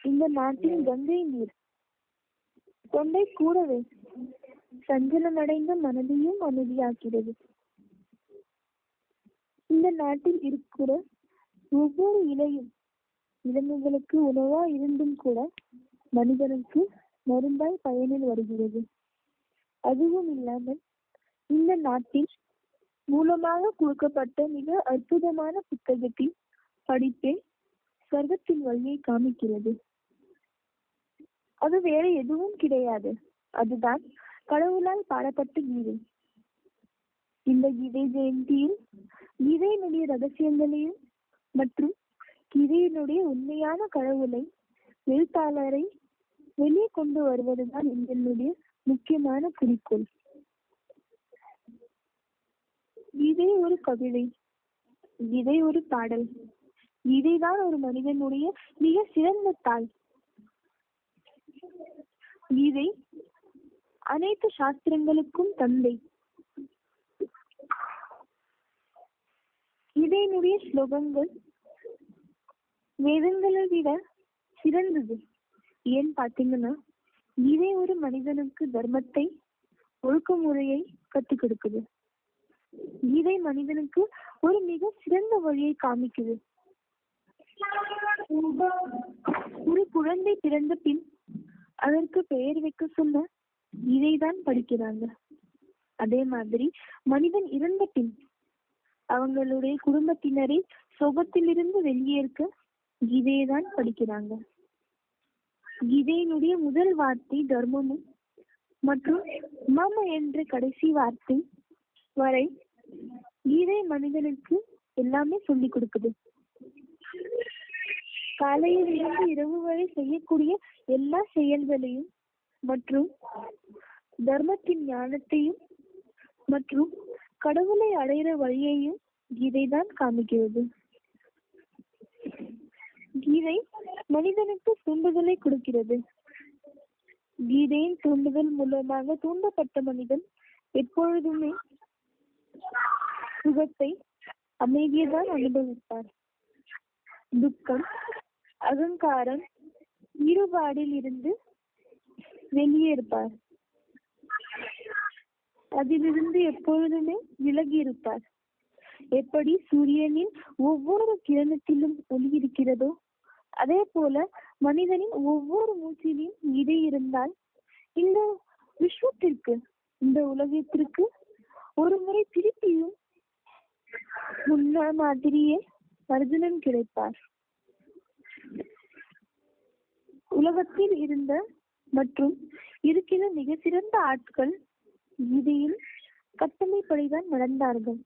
இந்த நாட்டின் கங்கை நீர் தொண்டை கூடவே சஞ்சலமடைந்த மனதையும் அமைதியாக்கிறது. இந்த நாட்டில் இருக்கிற ஒவ்வொரு இலையும் விலங்குகளுக்கு உணவா இருந்தும் கூட மனிதனுக்கு மருந்தாய் பயனில் வருகிறது. அதுவும் இல்லாமல் இந்த நாட்டில் மூலமாக கொடுக்கப்பட்ட மிக அற்புதமான புத்தகத்தின் படிப்பே சொர்க்கத்தின் வழியை காமிக்கிறது. அது வேற எதுவும் கிடையாது. அதுதான் கடவுளால் பாடப்பட்ட கீதை. இந்த கீதை ஜெயந்தியில் கீதையினுடைய ரகசியங்களையும் மற்றும் கீதையினுடைய உண்மையான கடவுளை எழுத்தாளரை வெளியே கொண்டு வருவதுதான் என்னுடைய முக்கியமான குறிக்கோள். கீதை ஒரு கவிதை, கீதை ஒரு பாடல், கீதைதான் ஒரு மனிதனுடைய மிக சிறந்த தாய். கீதை அனைத்து சாஸ்திரங்களுக்கும் தந்தை. கீதையினுடைய ஸ்லோகங்கள் வேதங்களை விட சிறந்தது. ஏன் பாத்தீங்கன்னா, கீதை ஒரு மனிதனுக்கு தர்மத்தை, ஒழுக்க முறையை கற்றுக் கொடுக்குது. கீதை மனிதனுக்கு ஒரு மிக சிறந்த வழியை காமிக்குது. ஒரு குழந்தை பிறந்த பின் அதற்கு பெயர் வைக்க சொன்ன கீதைதான் படிக்கிறாங்க. அதே மாதிரி மனிதன் இறந்த பின் அவங்களுடைய குடும்பத்தினரை சோகத்திலிருந்து வெளியேற்க கீதையை தான் படிக்கிறாங்க. கீதையினுடைய முதல் வார்த்தை தர்மமும் மற்றும் மம என்ற கடைசி வார்த்தை வரை கீதை மனிதனுக்கு எல்லாமே சொல்லி கொடுக்குது. காலையில் இருந்து இரவு வரை செய்யக்கூடிய எல்லா செயல்களையும் மற்றும் தர்மத்தின் ஞானத்தையும் மற்றும் கடவுளை அடைகிற வழியையும் கீதை தான் காமிக்கிறது. கீதை மனிதனுக்கு தூண்டுதலை கொடுக்கிறது. கீதையின் தூண்டுதல் மூலமாக தூண்டப்பட்ட மனிதன் எப்பொழுதுமே சுகத்தை, அமைதியை தான் அனுபவிப்பார். துக்கம், அகங்காரம், ஈடுபாடில் இருந்து வெளியே இருப்பார். அதிலிருந்து எப்பொழுதுமே விலகி இருப்பார். எப்படி சூரியனின் ஒவ்வொரு கிரணத்திலும் ஒளி இருக்கிறதோ அதே போல மனிதனின் ஒவ்வொரு மூச்சிலும் கீதை இருந்தால் இந்த விஸ்வத்திற்கு, இந்த உலகத்திற்கு ஒரு முறை திருப்பியும் முன்ன மாதிரியே அர்ஜுனன் கிடைப்பார். உலகத்தில் இருந்த மற்றும் இருக்கிற மிக சிறந்த ஆட்கள் கீதையில் கட்டளைப்படிதான் நடந்தார்கள்.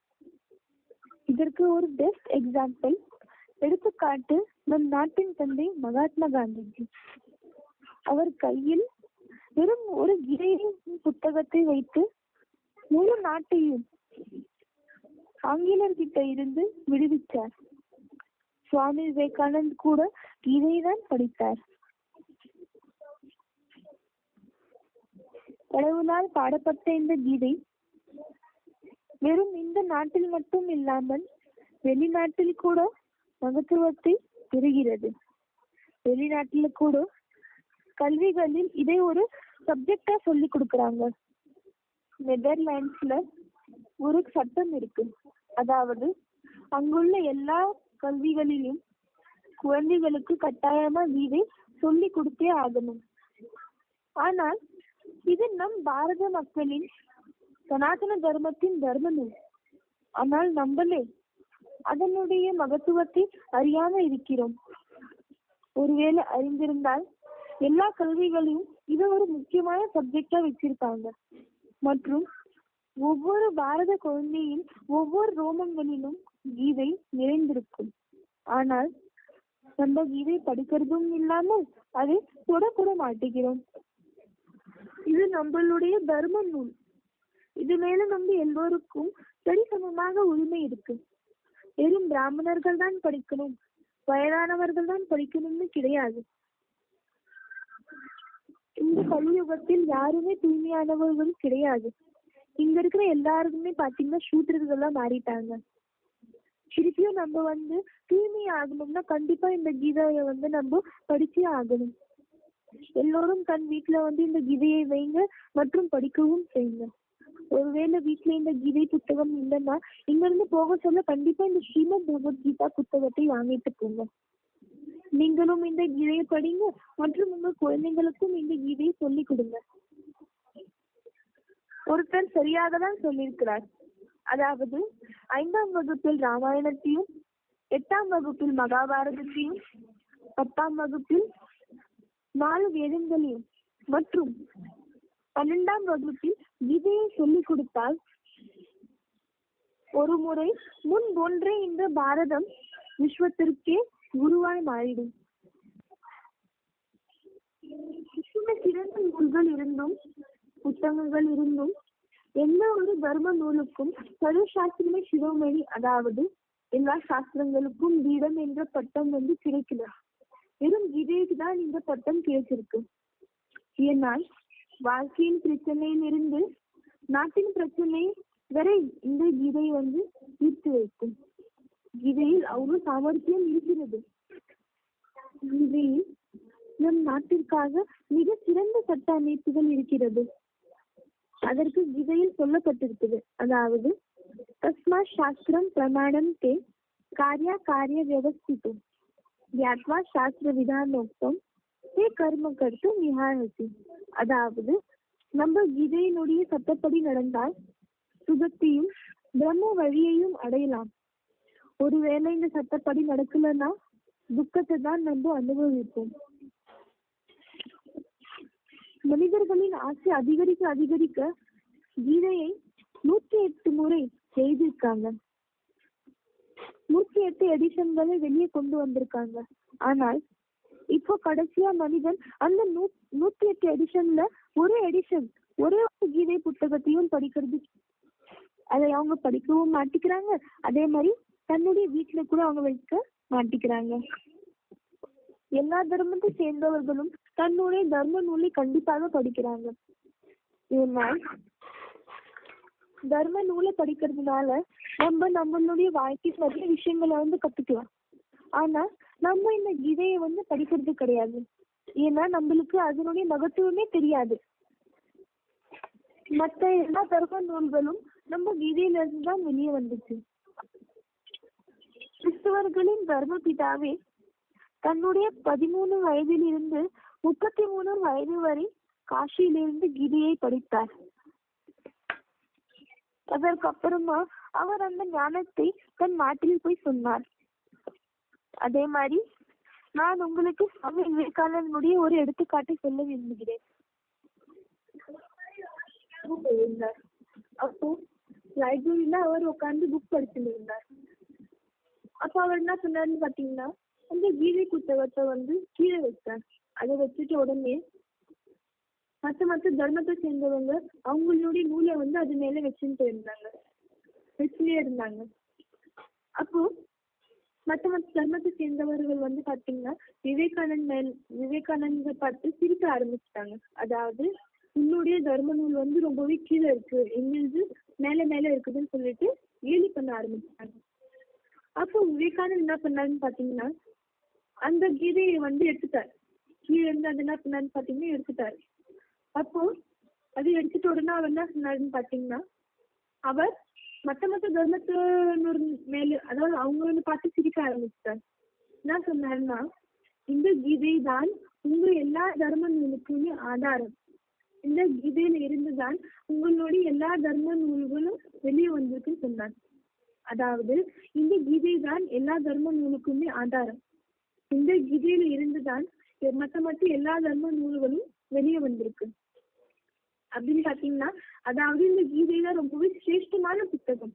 இதற்கு ஒரு பெஸ்ட் எக்ஸாம்பிள், எடுத்துக்காட்டு நம் நாட்டின் தந்தை மகாத்மா காந்திஜி. அவர் கையில் வெறும் ஒரு கீதை புத்தகத்தை வைத்து முழு நாட்டையும் ஆங்கிலர்கிட்ட இருந்து விடுவித்தார். சுவாமி விவேகானந்த் கூட கீதை தான் படித்தார். கடவுளால் பாடப்பட்ட இந்த கீதை வெறும் இந்த நாட்டில் மட்டும் இல்லாமல் வெளிநாட்டில் கூட மகத்துவத்தை பெறுகிறது. வெளிநாட்டில கூட கல்விகளில் இதை ஒரு சப்ஜெக்டா சொல்லி கொடுக்கறாங்க. நெதர்லாண்ட்ஸ்ல ஒரு சட்டம் இருக்கு. அதாவது அங்குள்ள எல்லா கல்விகளிலும் குழந்தைகளுக்கு கட்டாயமா கீதை சொல்லி கொடுத்தே ஆகணும். ஆனால் இது நம் பாரத மக்களின் சனாதன தர்மத்தின் தர்ம நூல். ஆனால் நம்மளே அதனுடைய மகத்துவத்தை அறியாம இருக்கிறோம். ஒருவேளை அறிந்திருந்தால் எல்லா கல்விகளையும் இது ஒரு முக்கியமான சப்ஜெக்டா வச்சிருக்காங்க. மற்றும் ஒவ்வொரு பாரத குழந்தையின் ஒவ்வொரு ரோமங்களிலும் கீதை நிறைந்திருக்கும். ஆனால் நம்ம கீதை படிக்கிறதும் இல்லாமல் அதை தொடக்கூட மாட்டேங்கிறோம். இது நம்மளுடைய தர்ம நூல். இது மேல நம்ம எல்லோருக்கும் சரிசமமாக உரிமை இருக்கு. வெறும் பிராமணர்கள் தான் படிக்கணும், வயதானவர்கள் தான் படிக்கணும்னு கிடையாது. இந்த கலியுகத்தில் யாருமே தூய்மையானவர்கள் கிடையாது. இங்க இருக்கிற எல்லாருக்குமே பாத்தீங்கன்னா சூத்திரர்களா மாறிட்டாங்க. திருப்பியும் நம்ம தூய்மை ஆகணும்னா கண்டிப்பா இந்த கீதையை நம்ம படிச்சே ஆகணும். எல்லோரும் தன் வீட்டுல இந்த கீதையை வைங்க மற்றும் படிக்கவும் செய்யுங்க. ஒருவேளை வீட்டுல இந்த கீதை புத்தகம் இல்லைன்னா இங்க இருந்து போக சொல்ல கண்டிப்பா இந்த ஸ்ரீமத் பகவத்கீதா புத்தகத்தை வாங்கிட்டு போங்க. நீங்களும் இந்த கீதையை படிங்க மற்றும் உங்க குழந்தைங்களுக்கும் இந்த கீதையை சொல்லி கொடுங்க. ஒருத்தர் சரியாக தான் சொல்லியிருக்கிறார். அதாவது 5ஆம் வகுப்பில் ராமாயணத்தையும் 8ஆம் வகுப்பில் மகாபாரதத்தையும் 10ஆம் வகுப்பில் 4 வேதங்களையும் மற்றும் 12ஆம் வகுப்பில் கீதையை சொல்லிக் கொடுத்தால் ஒரு முறை முன் ஒன்றே இந்த பாரதம் விஸ்வத்திற்கே குருவாய் மாறிடும். சிறந்த நூல்கள் இருந்தும் புத்தகங்கள் இருந்தும் எந்த ஒரு தர்ம நூலுக்கும் சர்வசாஸ்திரமே சிரோமணி, அதாவது எல்லா சாஸ்திரங்களுக்கும் பீடம் என்ற பட்டம் கிடைக்கல. வெறும் கீதைக்கு தான் இந்த பட்டம் கிடைச்சிருக்கு. ஏனால் வாழ்க்கையின் பிரச்சனையில் இருந்து நாட்டின் பிரச்சனை வரை இந்த கீதை தீர்த்து வைக்கும். கீதையில் அவ்வளவு சாமர்த்தியம் இருக்கிறது. கீதையில் நம் நாட்டிற்காக மிக சிறந்த சட்ட அமைப்புகள் இருக்கிறது. அதற்கு கீதையில் சொல்லப்பட்டிருக்குது. அதாவது தஸ்மா சாஸ்திரம் பிரமாணம் தே காரியா காரிய வியவஸ்திதம் ஞாத்வா சாஸ்திர விதானோக்தம் தே கர்ம கர்த்து நிஹாயசி. அதாவது நம்ம கீதையினுடைய சட்டப்படி நடந்தால் சுகத்தையும் பிரம்ம வழியையும் அடையலாம். ஒருவேளை இந்த சட்டப்படி நடக்கலன்னா துக்கத்தை தான் நம்ம அனுபவிப்போம். மனிதர்களின் ஆசை அதிகரிக்க அதிகரிக்க கீதையை 108 முறை செய்திருக்காங்க. 108 எடிஷன்களை வெளியே கொண்டு வந்திருக்காங்க. ஆனால் இப்போ கடைசியா மனிதன் அந்த 108 எடிஷன்ல ஒரு எடிஷன் ஒரே ஒரு கீதை புத்தகத்தையும் படிக்கிறது. அதை அவங்க படிக்கவும் மாட்டிக்கிறாங்க. அதே மாதிரி தன்னுடைய வீட்டுல கூட அவங்க வைக்க மாட்டிக்கிறாங்க. எல்லா தர்மத்தை சேர்ந்தவர்களும் தன்னுடைய தர்ம நூலை கண்டிப்பாக படிக்கிறாங்க. இதனால் தர்ம நூலை படிக்கிறதுனால நம்மளுடைய வாழ்க்கை நிறைய விஷயங்களை கத்துக்கலாம். ஆனா நம்ம இந்த கீதையை படிக்கிறது கிடையாது. ஏன்னா நம்மளுக்கு அதனுடைய மகத்துவமே தெரியாது. மற்ற எல்லா தர்ம நூல்களும் நம்ம கீதையில இருந்து தான் வெளியே வந்துச்சு. கிறிஸ்தவர்களின் தர்ம பிதாவே தன்னுடைய 13 வயதில் இருந்து 33 வயது வரை காசியிலிருந்து கீதையை படித்தார். அதற்கப்புறமா அவர் அந்த ஞானத்தை தன் நாட்டில் போய் சொன்னார். அதே மாதிரி நான் உங்களுக்கு சுவாமி விவேகானந்தனுடைய ஒரு எடுத்துக்காட்டை சொல்ல விரும்புகிறேன். அப்போ லைப்ரரியில அவர் உட்கார்ந்து புக் படிச்சுட்டு இருந்தார். அப்ப அவர் என்ன சொன்னாருன்னு பாத்தீங்கன்னா, அந்த கீதை புத்தகத்தை கீழே வச்சார். அதை வச்சுட்டு உடனே மற்ற தர்மத்தை சேர்ந்தவங்க அவங்களுடைய நூலை அது மேல வச்சுட்டே இருந்தாங்க. அப்போ மற்ற தர்மத்தை சேர்ந்தவர்கள் பாத்தீங்கன்னா விவேகானந்த பார்த்து சிரிக்க ஆரம்பிச்சிட்டாங்க. அதாவது உன்னுடைய தர்ம நூல் ரொம்பவே கீழே இருக்கு, எங்களுக்கு மேல இருக்குதுன்னு சொல்லிட்டு கேலி பண்ண ஆரம்பிச்சிட்டாங்க. அப்போ விவேகானந்த் என்ன பண்ணாருன்னு பாத்தீங்கன்னா, அந்த கீதையை எடுத்துட்டார். கீழே இருந்து அது என்ன பண்ணாருன்னு பாத்தீங்கன்னா எடுத்துட்டாரு. அப்போ அது எடுத்துட்ட உடனே அவர் என்ன சொன்னாருன்னு பாத்தீங்கன்னா, அவர் மத்த தர்மத்தினர் மேல, அதாவது அவங்க பார்த்து சிரிக்க ஆரம்பிச்சிட்டார். என்ன சொன்னாருன்னா, இந்த கீதை தான் உங்க எல்லா தர்ம நூலுக்குமே ஆதாரம். இந்த கீதையில இருந்துதான் உங்களுடைய எல்லா தர்ம நூல்களும் வெளியே வந்திருக்குன்னு சொன்னார். அதாவது இந்த கீதை தான் எல்லா தர்ம நூலுக்குமே ஆதாரம். இந்த கீதையில இருந்துதான் மற்ற எல்லா தர்ம நூல்களும் வெளியே வந்திருக்கு அப்படின்னு பாத்தீங்கன்னா, அதாவது இந்த கீதையில ரொம்பவே சிரேஷ்டமான புத்தகம்.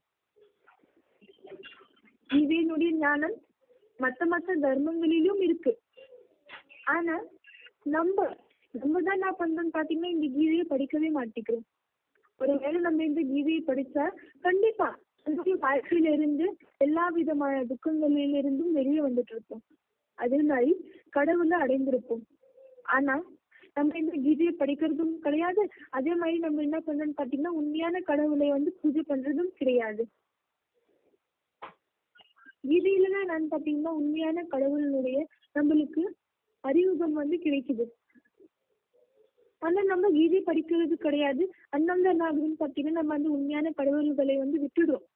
கீதையினுடைய ஞானம் மற்ற தர்மங்களிலும் இருக்கு. ஆனா நம்ம தான் என்ன பண்றோம்னு பாத்தீங்கன்னா, இந்த கீதையை படிக்கவே மாட்டேங்கிறோம். ஒருவேளை நம்ம இந்த கீதையை படிச்சா கண்டிப்பா நம்முடைய வாழ்க்கையில இருந்து எல்லா விதமான துக்கங்களில இருந்தும் வெளியே வந்துட்டு இருப்போம். அதே மாதிரி கடவுளை அடைந்திருப்போம். ஆனா நம்ம இந்த கீதையை படிக்கிறதும் கிடையாது. அதே மாதிரி நம்ம என்ன பண்றோம்னு பாத்தீங்கன்னா, உண்மையான கடவுளை பூஜை பண்றதும் கிடையாது. கீதையிலனா நான் பாத்தீங்கன்னா உண்மையான கடவுளுடைய நம்மளுக்கு அறிமுகம் கிடைக்குது. ஆனா நம்ம கீதை படிக்கிறது கிடையாது. அதனால என்ன ஆகுதுன்னு பாத்தீங்கன்னா நம்ம உண்மையான கடவுள்களை விட்டுடுறோம்.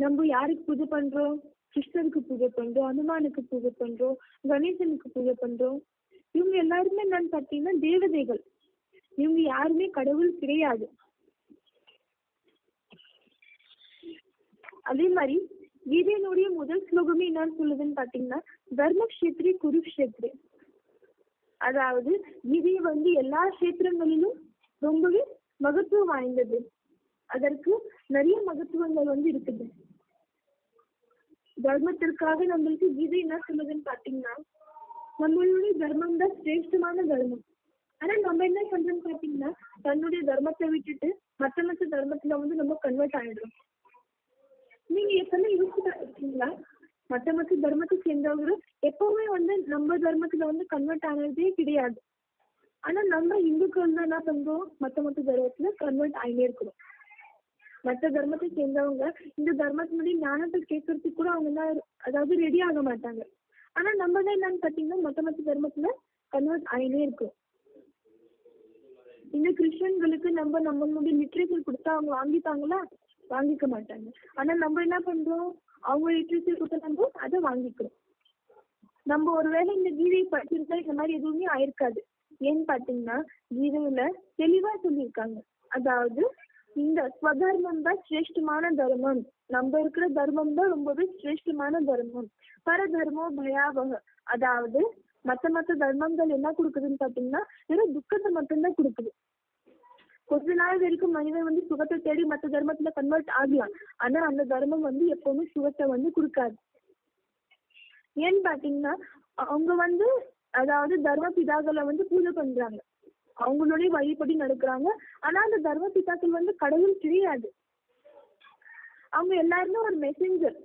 நம்ம யாருக்கு பூஜை பண்றோம்? கிருஷ்ணருக்கு பூஜை பண்றோம், அனுமானுக்கு பூஜை பண்றோம், கணேசனுக்கு பூஜை பண்றோம். இவங்க எல்லாருமே என்னன்னு பாத்தீங்கன்னா தேவதைகள். இவங்க யாருமே கடவுள் கிடையாது. அதே மாதிரி கீதையினுடைய முதல் ஸ்லோகமே என்னன்னு சொல்லுதுன்னு பாத்தீங்கன்னா தர்மக்ஷேத்ரி குருக்ஷேத்ரி. அதாவது கீதை எல்லா கஷேத்திரங்களிலும் ரொம்பவே மகத்துவம் வாய்ந்தது. அதற்கு நிறைய மகத்துவங்கள் இருக்குது. தர்மத்திற்காக நம்மளுக்கு கீதை என்ன சொல்லுதுன்னு பாத்தீங்கன்னா நம்மளுடைய தர்மம் தான் சிரேஷ்டமான தர்மம். ஆனா நம்ம என்ன பண்றோம்னு பாத்தீங்கன்னா தன்னுடைய தர்மத்தை விட்டுட்டு மற்ற தர்மத்துல நம்ம கன்வெர்ட் ஆயிடுறோம். நீங்க எப்பவுமே யோசிச்சு இருக்கீங்களா? மற்ற தர்மத்தை சேர்ந்தவங்க எப்பவுமே நம்ம தர்மத்துல கன்வெர்ட் ஆனதே கிடையாது. ஆனா நம்ம இந்துக்கள் தான் என்ன பண்றோம், மற்ற தர்மத்துல கன்வெர்ட் ஆகினே இருக்கிறோம். மற்ற தர்மத்தை சேர்ந்தவங்க இந்த தர்மத்தினுடைய ஞானத்தை கேட்கறதுக்கு கூட அவங்க அதாவது ரெடி ஆக மாட்டாங்க. ஆனா நம்ம தான் என்னன்னு பாத்தீங்கன்னா மற்ற தர்மத்துல கன்வெர்ட் ஆகினே இருக்கும். இந்த கிறிஸ்டியன்களுக்கு நம்மளுடைய லிட்ரேச்சர் கொடுத்தா அவங்க வாங்கிப்பாங்களா? வாங்கிக்க மாட்டாங்க. ஆனா நம்ம என்ன பண்றோம், அவங்க லிட்ரேச்சர் கொடுத்தா நம்ம அதை வாங்கிக்கிறோம். நம்ம ஒருவேளை இந்த கீதையை படிச்சிருந்தா இந்த மாதிரி எதுவுமே ஆயிருக்காது. ஏன்னு பாத்தீங்கன்னா கீதையில தெளிவா சொல்லியிருக்காங்க. அதாவது இந்த ஸ்வதர்மம் தான் சிரேஷ்டமான தர்மம். நம்ம இருக்கிற தர்மம் தான் ரொம்பவே சிரேஷ்டமான தர்மம். பரதர்மோ பயாவக. அதாவது மற்ற தர்மங்கள் என்ன கொடுக்குதுன்னு பாத்தீங்கன்னா வெறும் துக்கத்தை மட்டும்தான் கொடுக்குது. கொஞ்ச நாள் வரைக்கும் மனிதன் சுகத்தை தேடி மற்ற தர்மத்துல கன்வெர்ட் ஆகலாம். ஆனா அந்த தர்மம் எப்பவுமே சுகத்தை கொடுக்காது. ஏன்னு பாத்தீங்கன்னா அவங்க அதாவது தர்ம பிதாக்களை பூஜை பண்றாங்க, அவங்களுடைய வழிபடி நடக்கிறாங்க. ஆனா அந்த தர்ம பிதாக்கள் கடவுள் கிடையாது. அவங்க எல்லாருமே ஒரு மெசேஞ்சர்.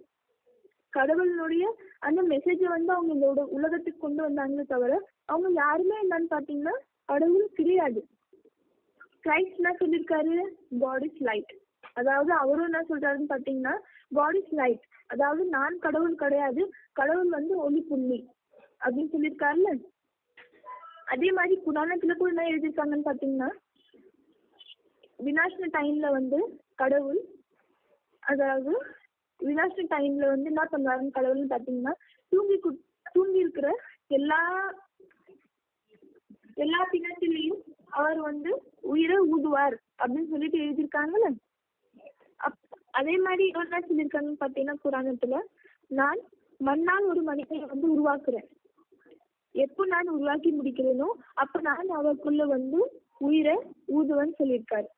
கடவுளுடைய அந்த மெசேஜை அவங்க இந்த உலகத்துக்கு கொண்டு வந்தாங்களே தவிர அவங்க யாருமே என்னன்னு பாத்தீங்கன்னா கடவுள் கிடையாது. கிரைஸ்ட் என்ன சொல்லியிருக்காரு? God is light. அதாவது அவரும் என்ன சொல்றாருன்னு பாத்தீங்கன்னா காட் இஸ் லைட். அதாவது நான் கடவுள் கிடையாது, கடவுள் ஒளி புள்ளி அப்படின்னு சொல்லியிருக்காருல்ல. அதே மாதிரி புராணத்துல கூட என்ன எழுதியிருக்காங்கன்னு பாத்தீங்கன்னா விநாசன டைம்ல கடவுள், அதாவது விநாசன டைம்ல என்ன பண்றாருன்னு கடவுள்னு பாத்தீங்கன்னா தூங்கி இருக்கிற எல்லா பிணத்திலையும் அவர் உயிரை ஊதுவார் அப்படின்னு சொல்லிட்டு எழுதியிருக்காங்கல்ல. அதே மாதிரி என்ன சொல்லியிருக்காங்கன்னு பாத்தீங்கன்னா புராணத்துல நான் மண்ணால் ஒரு மனிதனை உருவாக்குறேன். எப்போ நான் உருவாக்கி முடிக்கிறேனோ அப்ப நான் அவருக்குள்ள உயிரை ஊதுவன்னு சொல்லியிருக்காரு.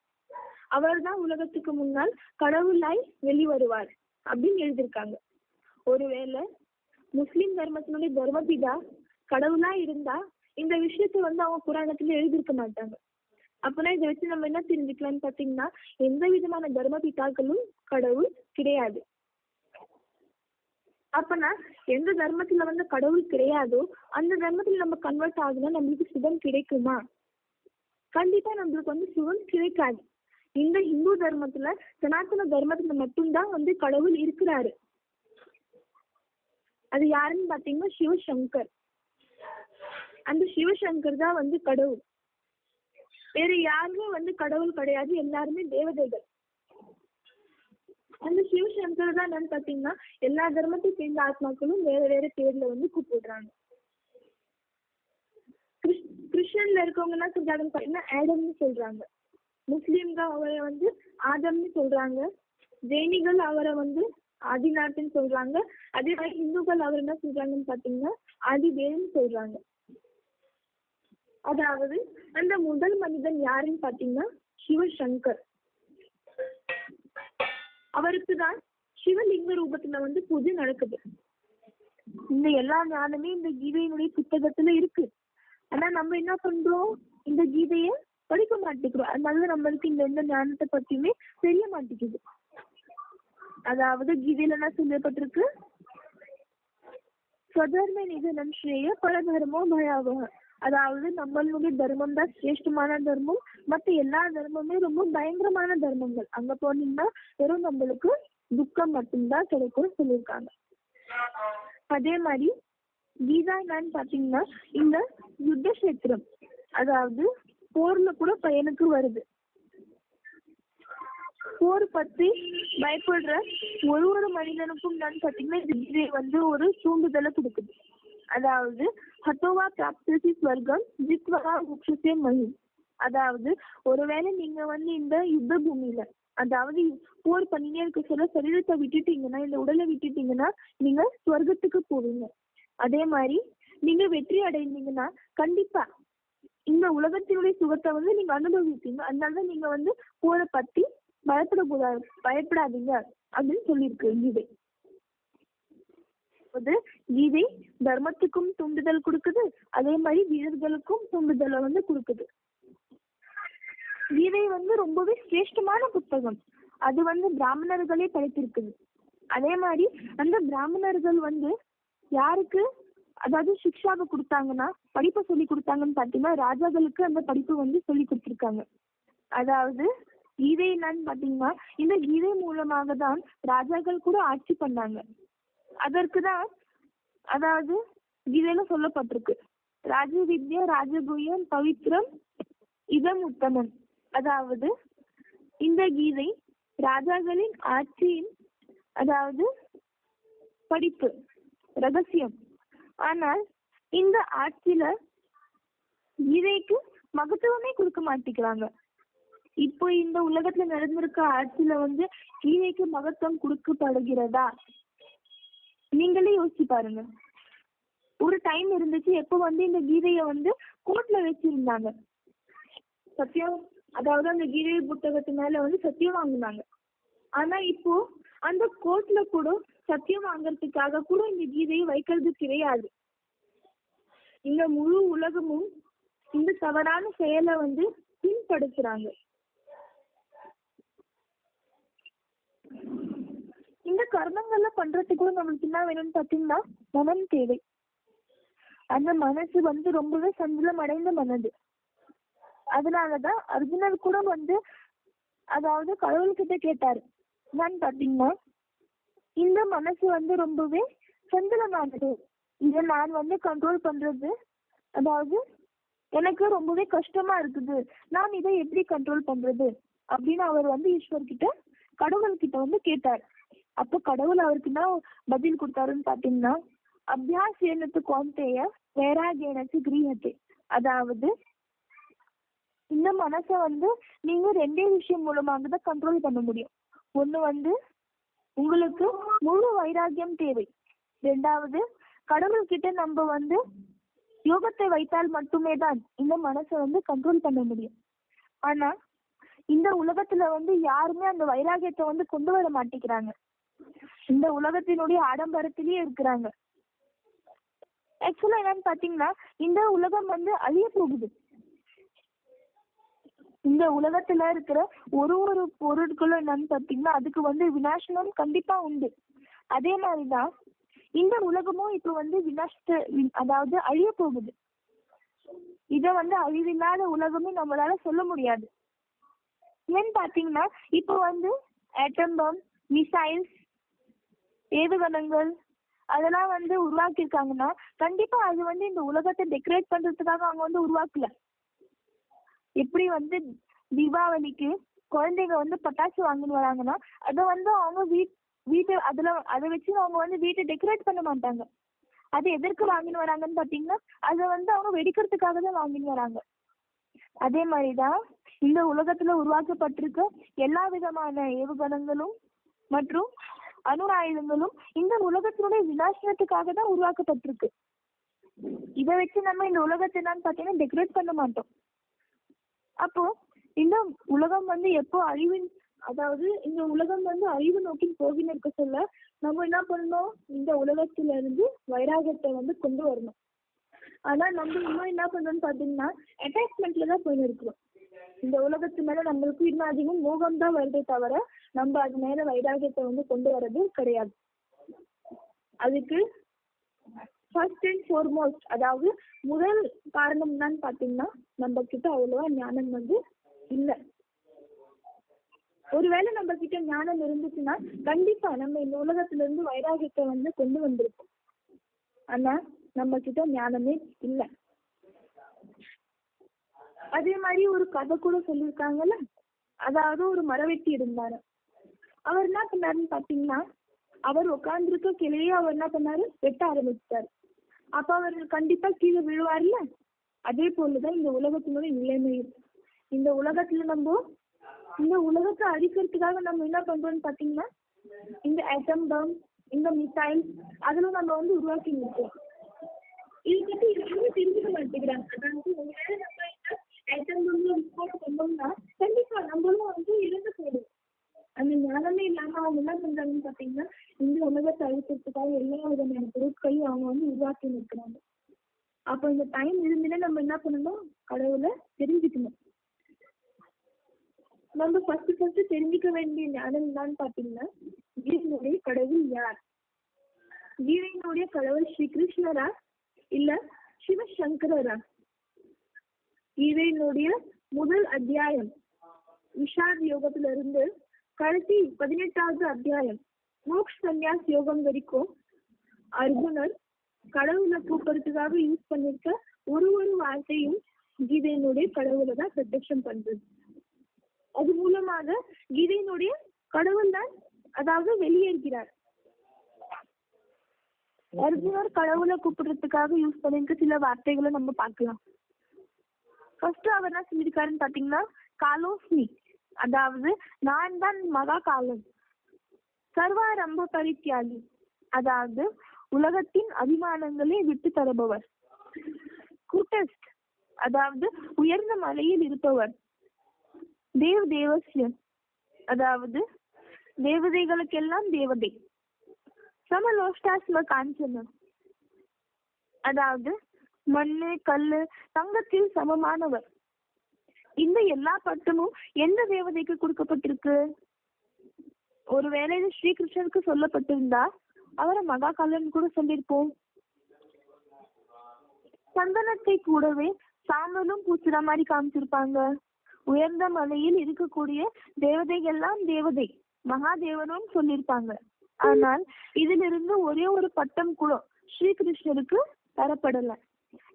அவர் தான் உலகத்துக்கு முன்னால் கடவுளாய் வெளிவருவார் அப்படின்னு எழுதியிருக்காங்க. ஒருவேளை முஸ்லிம் தர்மத்தினுடைய தர்மபிதா கடவுளா இருந்தா இந்த விஷயத்த அவங்க புராணத்துல எழுதியிருக்க மாட்டாங்க. அப்பனா இதை வச்சு நம்ம என்ன தெரிஞ்சுக்கலாம்னு பாத்தீங்கன்னா எந்த விதமான தர்ம பிதாக்களும் கடவுள் கிடையாது. அப்பனா எந்த தர்மத்துல கடவுள் கிடையாதோ அந்த தர்மத்துல நம்ம கன்வெர்ட் ஆகுனா நம்மளுக்கு சுகம் கிடைக்குமா? கண்டிப்பா நம்மளுக்கு சுகம் கிடைக்காது. இந்த இந்து தர்மத்துல சனாதன தர்மத்துல மட்டும்தான் கடவுள் இருக்கிறாரு. அது யாருன்னு பாத்தீங்கன்னா சிவசங்கர். அந்த சிவசங்கர் தான் கடவுள். வேற யாருமே கடவுள் கிடையாது, எல்லாருமே தேவதைகள். அந்த சிவசங்கர் தான் என்னன்னு பாத்தீங்கன்னா எல்லா தர்மத்தை சேர்ந்த ஆத்மாக்களும் வேற வேற பேர்ல கூப்பிடுறாங்க. கிறிஸ்டியன்ல இருக்கவங்க என்ன சொல்றாங்கன்னு பாத்தீங்கன்னா ஆடம்னு சொல்றாங்க. முஸ்லீம்கள் அவரை ஆதம்னு சொல்றாங்க. ஜெயினிகள் அவரை ஆதிநாத்னு சொல்றாங்க. அதே மாதிரி இந்துக்கள் அவர் என்ன சொல்றாங்கன்னு பாத்தீங்கன்னா ஆதிதேவன்னு சொல்றாங்க. அதாவது அந்த முதல் மனிதன் யாருன்னு பாத்தீங்கன்னா சிவசங்கர். அவருக்கு தான் சிவலிங்க ரூபத்துல பூஜை நடக்குது. இந்த எல்லா ஞானமே இந்த கீதையினுடைய புத்தகத்துல இருக்கு. ஆனா நம்ம என்ன பண்றோம், இந்த கீதைய படிக்க மாட்டேங்கிறோம். அதனால நம்மளுக்கு இந்த எந்த ஞானத்தை பத்தியுமே தெரிய மாட்டேங்குது. அதாவது கீதையில என்ன சொல்லப்பட்டிருக்கு? ஸ்வதர்ம நிதனம் ஸ்ரேய பரதர்மோ பயாவக. அதாவது நம்மளுடைய தர்மம் தான் சிரேஷ்டமான தர்மம், மற்ற எல்லா தர்மமே ரொம்ப பயங்கரமான தர்மங்கள். அங்க போனீங்கன்னா வெறும் நம்மளுக்கு துக்கம் மட்டும்தான் கிடைக்கும்னு சொல்லியிருக்காங்க. அதே மாதிரி கீதா என்னன்னு பாத்தீங்கன்னா இந்த யுத்த கஷேத்திரம், அதாவது போர்ல கூட பையனுக்கு வருது. போர் பத்தி பயப்படுற ஒரு மனிதனுக்கும் தான் பாத்தீங்கன்னா இது ஒரு தூண்டுதலை கொடுக்குது. அதாவது ஹட்டோவா பிராப்தி ஸ்வர்க்கம் ஜித்வா உக்ஷசே மஹி. அதாவது ஒருவேளை நீங்க இந்த யுத்த பூமியில, அதாவது போர் பண்ணினே இருக்க சொல்ல சரீரத்தை விட்டுட்டீங்கன்னா, இந்த உடலை விட்டுட்டீங்கன்னா நீங்க ஸ்வர்க்கத்துக்கு போவீங்க. அதே மாதிரி நீங்க வெற்றி அடைந்தீங்கன்னா கண்டிப்பா இந்த உலகத்தினுடைய சுகத்தை நீங்க அனுபவிப்பீங்க. அதனாலதான் நீங்க போரை பத்தி பயப்படாதீங்க அப்படின்னு சொல்லியிருக்கு கீதை. கீதை தர்மத்துக்கும் தூண்டுதல் கொடுக்குது, அதே மாதிரி வீரர்களுக்கும் தூண்டுதலை கொடுக்குது. கீதை ரொம்பவே சிரேஷ்டமான புத்தகம். அது பிராமணர்களே படித்திருக்குது. அதே மாதிரி அந்த பிராமணர்கள் யாருக்கு அதாவது சிக்ஷாவை கொடுத்தாங்கன்னா, படிப்பை சொல்லி கொடுத்தாங்கன்னு பாத்தீங்கன்னா ராஜாக்களுக்கு அந்த படிப்பு சொல்லி கொடுத்திருக்காங்க. அதாவது கீதை என்னன்னு பாத்தீங்கன்னா இந்த கீதை மூலமாக தான் ராஜாக்கள் கூட ஆட்சி பண்ணாங்க. அதற்குதான் அதாவது கீதையில சொல்லப்பட்டிருக்கு, ராஜ வித்யா ராஜகுயம் பவித்ரம் இதம் உத்தமம். அதாவது இந்த கீதை ராஜாக்களின் ஆட்சியின் அதாவது படிப்பு ரகசியம். ஆனால் இந்த ஆட்சியில கீதைக்கு மகத்துவமே கொடுக்க மாட்டேங்கிறாங்க. இப்போ இந்த உலகத்துல நடந்திருக்க ஆட்சியில கீதைக்கு மகத்துவம் கொடுக்கப்படுகிறதா? நீங்களே யோசிச்சு பாருங்க. ஒரு டைம் இருந்துச்சு எப்போ இந்த கீதைய கோர்ட்ல வச்சிருந்தாங்க. சத்தியம், அதாவது அந்த கீதை புத்தகத்து மேல சத்தியம் வாங்கினாங்க. ஆனா இப்போ அந்த கோர்ட்ல கூட சத்தியம் வாங்கறதுக்காக கூட இந்த கீதையை வைக்கிறது கிடையாது. இந்த முழு உலகமும் இந்த தவறான செயலை பின்படுத்துறாங்க. இந்த கர்மங்கள்ல பண்றதுக்கு கூட நம்மளுக்கு என்ன வேணும்னு பாத்தீங்கன்னா மனம் தேவை. அந்த மனசு ரொம்பவே சஞ்சலம் அடைந்த மனது. அதனாலதான் அர்ஜுனர் கூட அதாவது கடவுள்கிட்ட கேட்டாரு, என்னன்னு பாத்தீங்கன்னா இந்த மனசு ரொம்பவே சஞ்சலமானது, இதை நான் கண்ட்ரோல் பண்றது அதாவது எனக்கு ரொம்பவே கஷ்டமா இருக்குது, நான் இதை எப்படி கண்ட்ரோல் பண்றது அப்படின்னு அவர் ஈஸ்வர் கடவுள் கிட்ட கேட்டார். அப்போ கடவுள் அவருக்கு என்ன பதில் கொடுத்தாருன்னு பாத்தீங்கன்னா, அபியாசேனத்து கோந்தேய வைராகேனத்து கிரீஹத்தே. அதாவது இந்த மனசை நீங்க ரெண்டே விஷயம் மூலமாக தான் கண்ட்ரோல் பண்ண முடியும். ஒண்ணு உங்களுக்கு முழு வைராகியம் தேவை. ரெண்டாவது கடவுள் கிட்ட நம்ம யோகத்தை வைத்தால் மட்டுமே தான் இந்த மனசை கண்ட்ரோல் பண்ண முடியும். ஆனா இந்த உலகத்துல யாருமே அந்த வைராகியத்தை கொண்டு வர மாட்டேங்கிறாங்க. இந்த உலகத்தினுடைய ஆடம்பரத்திலேயே இருக்கிறாங்க. ஆக்சுவலா என்னன்னு பாத்தீங்கன்னா இந்த உலகம் அழிய போகுது. இந்த உலகத்துல இருக்கிற ஒரு பொருட்களும் என்னன்னு பாத்தீங்கன்னா அதுக்கு விநாசனம் கண்டிப்பா உண்டு. அதே மாதிரிதான் இந்த உலகமும் இப்ப விநாசத்தை அதாவது அழிய போகுது. இத அழிவில்லாத உலகமே நம்மளால சொல்ல முடியாது. ஏன்னு பாத்தீங்கன்னா இப்போ ஆட்டம் பாம், மிசைல்ஸ், ஏவுகணங்கள் அதெல்லாம் உருவாக்கி இருக்காங்கன்னா கண்டிப்பா அது இந்த உலகத்தை டெக்கரேட் பண்றதுக்காக அவங்க உருவாக்கல. எப்படி தீபாவளிக்கு குழந்தைங்க பட்டாசு வாங்கின்னு வராங்கன்னா அதை அவங்க வீட்டு அதை வச்சு அவங்க வீட்டை டெக்கரேட் பண்ண மாட்டாங்க. அது எதற்கு வாங்கின்னு வராங்கன்னு பாத்தீங்கன்னா அதை அவங்க வெடிக்கிறதுக்காக தான் வாங்கின்னு வராங்க. அதே மாதிரிதான் இந்த உலகத்துல உருவாக்கப்பட்டிருக்க எல்லா விதமான ஏவுகணங்களும் மற்றும் அணு ஆயுதங்களும் இந்த உலகத்தினுடைய விநாசனத்துக்காக தான் உருவாக்கப்பட்டிருக்கு. இதை வச்சு நம்ம இந்த உலகத்தை என்னன்னு பாத்தீங்கன்னா டெக்கரேட் பண்ண மாட்டோம். அப்போ இந்த உலகம் எப்போ அழிவின் அதாவது இந்த உலகம் அழிவு நோக்கி போகின்னு இருக்க சொல்ல நம்ம என்ன பண்ணணும், இந்த உலகத்துல இருந்து வைராகத்தை கொண்டு வரணும். ஆனா நம்ம இன்னும் என்ன பண்றோம்னு பாத்தீங்கன்னா அட்டாச்மெண்ட்ல தான் போயின்னு இருக்கிறோம். இந்த உலகத்து மேல நம்மளுக்கு இன்னும் அதிகம் மோகம் தான் வருதே தவிர நம்ம அது மேல வைராகியத்தை கொண்டு வர்றது கிடையாது. அதுக்கு ஃபர்ஸ்ட் அண்ட் ஃபார்மோஸ்ட் அதாவது முதல் காரணம் என்னன்னு பாத்தீங்கன்னா நம்ம கிட்ட அவ்வளவா ஞானம் இல்ல. ஒருவேளை நம்ம கிட்ட ஞானம் இருந்துச்சுன்னா கண்டிப்பா நம்ம இந்த உலகத்துல இருந்து வைராகியத்தை கொண்டு வந்திருப்போம். ஆனா நம்ம கிட்ட ஞானமே இல்லை. அதே மாதிரி ஒரு கதை கூட சொல்லியிருக்காங்கல்ல, அதாவது ஒரு மரவெட்டி இருந்தாரு. அவர் என்ன பண்ணாருன்னு பாத்தீங்கன்னா, அவர் உட்கார்ந்துருக்க கிளையே அவர் என்ன பண்ணாரு, வெட்ட ஆரம்பிச்சிட்டாரு. அப்ப அவர் கண்டிப்பா கீழே விழுவார்ல. அதே போலதான் இந்த உலகத்தினுடைய நிலைமை. இந்த உலகத்துல இந்த உலகத்தை அழிக்கிறதுக்காக நம்ம என்ன பண்றோம்னு பாத்தீங்கன்னா, இந்த ஆட்டம் பம், இந்த மிசைல் அதெல்லாம் நம்ம உருவாக்கி இருக்கோம். இதை பத்தி யாருமே தெரிஞ்சுக்க மாட்டேங்கிறாங்க. அதாவது ஒருவேளை நம்ம ஆட்டம் பம்ல விஸ்போர்ட் பண்ணோம்னா கண்டிப்பா நம்மளும் இறந்து போயிடும். அந்த ஞானமே இல்லாம அவங்க என்ன பண்றாங்கன்னு பாத்தீங்கன்னா, இந்த உலகத்தை அழிக்கிறதுக்காக எல்லா விதமான பொருட்களையும் அவங்க உருவாக்கி நிற்கிறாங்க. அப்ப இந்த டைம் இருந்துன்னா நம்ம என்ன பண்ணணும், கடவுளை தெரிஞ்சுக்கணும். நம்ம ஃபர்ஸ்ட் தெரிஞ்சுக்க வேண்டிய ஞானம் என்னன்னு பாத்தீங்கன்னா, கீதையினுடைய கடவுள் யார்? கீதையினுடைய கடவுள் ஸ்ரீ கிருஷ்ணரா இல்ல சிவசங்கரரா? கீதையினுடைய முதல் அத்தியாயம் விஷாத் யோகத்துல இருந்து கடைசி 18வது அத்தியாயம் மோக்ஷ சந்நியாஸ் யோகம் வரைக்கும் அர்ஜுனர் கடவுளை கூப்பிடுறதுக்காக யூஸ் பண்ணிருக்க ஒரு வார்த்தையும் கீதையினுடைய கடவுளை தான் பிரத்யட்சம் பண்றது. அது மூலமாக கீதையினுடைய கடவுள் தான் அதாவது வெளியேறுகிறார். அர்ஜுனர் கடவுளை கூப்பிடுறதுக்காக யூஸ் பண்ணிருக்க சில வார்த்தைகளை நம்ம பார்க்கலாம். ஃபர்ஸ்ட் அவர் என்ன சொல்லியிருக்காருன்னு பாத்தீங்கன்னா, காலோஸ்மி, அதாவது நான் தான் மகா காலம். சர்வாரம்ப பரித்தியாகி, அதாவது உலகத்தின் அபிமானங்களை விட்டு தருபவர். குட்டஸ்ட், அதாவது உயர்ந்த மலையில் இருப்பவர். தேவ் தேவஸ்யம், அதாவது தேவதைகளுக்கெல்லாம் தேவதை. சமலோஷ்டாஸ்ம காஞ்சனம், அதாவது மண்ணு கல்லு தங்கத்தில் சமமானவர். இந்த எல்லா பட்டமும் எந்த தேவதைக்கு கொடுக்கப்பட்டிருக்கு? ஒருவேளை இது ஸ்ரீகிருஷ்ணருக்கு சொல்லப்பட்டிருந்தா அவரை மகாகாலன் கூட சொல்லியிருப்போம். சந்தனத்தை கூடவே சாம்பலும் பூசுற மாதிரி காமிச்சிருப்பாங்க. உயர்ந்த மலையில் இருக்கக்கூடிய தேவதைகள்லாம் தேவதை மகாதேவனும் சொல்லியிருப்பாங்க. ஆனால் இதிலிருந்து ஒரே ஒரு பட்டம் கூட ஸ்ரீகிருஷ்ணருக்கு தரப்படல.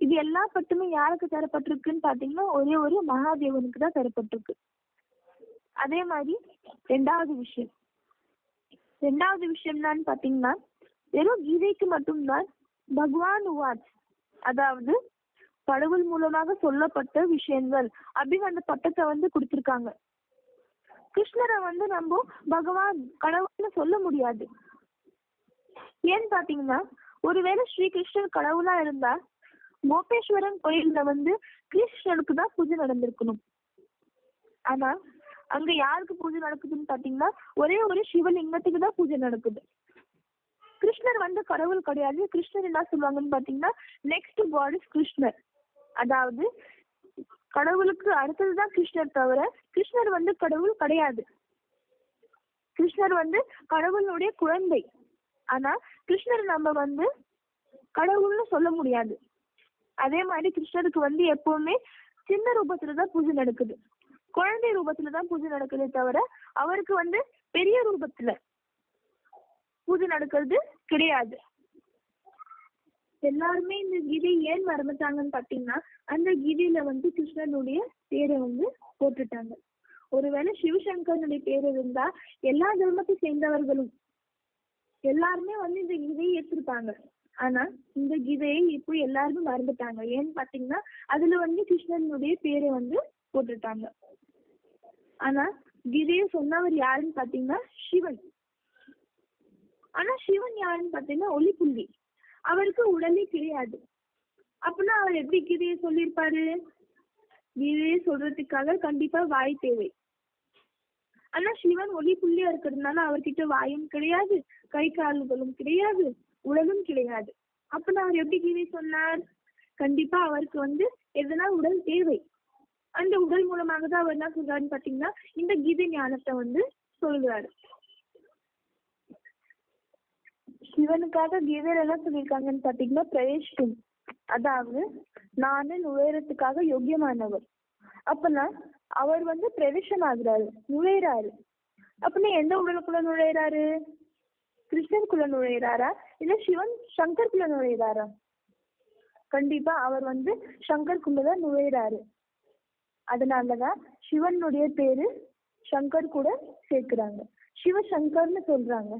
இது எல்லா பட்டமும் யாருக்கு தரப்பட்டிருக்குன்னு பாத்தீங்கன்னா ஒரே ஒரு மகாதேவனுக்கு தான் தரப்பட்டிருக்கு. அதே மாதிரி ரெண்டாவது விஷயம் என்னன்னு பாத்தீங்கன்னா, வெறும் கீதைக்கு மட்டும்தான் பகவான் வாட்ச், அதாவது கடவுள் மூலமாக சொல்லப்பட்ட விஷயங்கள் அப்படின்னு அந்த பட்டத்தை கொடுத்திருக்காங்க. கிருஷ்ணரை நம்ம பகவான் கடவுள்னு சொல்ல முடியாது. ஏன்னு பாத்தீங்கன்னா, ஒருவேளை ஸ்ரீ கிருஷ்ணர் கடவுளா இருந்தா கோபேஸ்வரன் கோயில்ல கிருஷ்ணனுக்கு தான் பூஜை நடந்திருக்கணும். ஆனா அங்க யாருக்கு பூஜை நடக்குதுன்னு பாத்தீங்கன்னா ஒரே ஒரு சிவலிங்கத்துக்கு தான் பூஜை நடக்குது. கிருஷ்ணர் கடவுள் கிடையாது. கிருஷ்ணர் என்ன சொல்லுவாங்கன்னு பாத்தீங்கன்னா, நெக்ஸ்ட் காட் இஸ் கிருஷ்ணர், அதாவது கடவுளுக்கு அடுத்ததுதான் கிருஷ்ணர், தவிர கிருஷ்ணர் கடவுள் கிடையாது. கிருஷ்ணர் கடவுளுடைய குழந்தை. ஆனா கிருஷ்ணர் நம்ம கடவுள்னு சொல்ல முடியாது. அதே மாதிரி கிருஷ்ணருக்கு எப்பவுமே சின்ன ரூபத்துலதான் பூஜை நடக்குது, குழந்தை ரூபத்துலதான் பூஜை நடக்குதே தவிர அவருக்கு பெரிய ரூபத்துல பூஜை நடக்கிறது கிடையாது. எல்லாருமே இந்த கீதை ஏன் மறந்துட்டாங்கன்னு பாத்தீங்கன்னா, அந்த கீதையில கிருஷ்ணனுடைய பேரை போட்டுட்டாங்க. ஒருவேளை சிவசங்கரனுடைய பேர் இருந்தா எல்லா தர்மத்தை சேர்ந்தவர்களும் எல்லாருமே இந்த கீதையை ஏற்றிருப்பாங்க. ஆனா இந்த கீதையை இப்போ எல்லாருமே மறந்துட்டாங்க. ஏன்னு பாத்தீங்கன்னா அதுல கிருஷ்ணனுடைய பேரை போட்டுட்டாங்க. ஆனா கீதையை சொன்னவர் யாருன்னு பாத்தீங்கன்னா சிவன். ஆனா சிவன் யாருன்னு பாத்தீங்கன்னா ஒளி புள்ளி. அவருக்கு உடலே கிடையாது. அப்படின்னா அவர் எப்படி கீதையை சொல்லியிருப்பாரு? கீதையை சொல்றதுக்காக கண்டிப்பா வாய் தேவை. ஆனா சிவன் ஒளி புள்ளியா இருக்கிறதுனால அவர்கிட்ட வாயும் கிடையாது, கை கால்களும் கிடையாது, உடலும் கிடையாது. அப்படின்னா அவர் எப்படி கீதை சொன்னார்? கண்டிப்பா அவருக்கு எதனா உடல் தேவை. அந்த உடல் மூலமாக தான் அவர் என்ன சொல்றாருன்னு பாத்தீங்கன்னா இந்த கீதை ஞானத்தை சொல்றாரு. சிவனுக்காக கீதையில என்ன சொல்லியிருக்காங்கன்னு பாத்தீங்கன்னா, பிரவேஷ்டும், அதாவது நானு நுழையறதுக்காக யோக்கியமானவர். அப்பனா அவர் பிரவேசம் ஆகுறாரு, நுழையிறாரு. அப்படின்னா எந்த உடலுக்குள்ள நுழையிறாரு? கிருஷ்ணருக்குள்ள நுழையிறாரா இல்ல சிவன் சங்கருக்குள்ள நுழையிறாரா? கண்டிப்பா அவர் சங்கருக்குள்ளதான் நுழையிறாரு. அதனாலதான் சிவனுடைய பேரு சங்கர் கூட சேர்க்கிறாங்க. சிவசங்கர்னு சொல்றாங்க.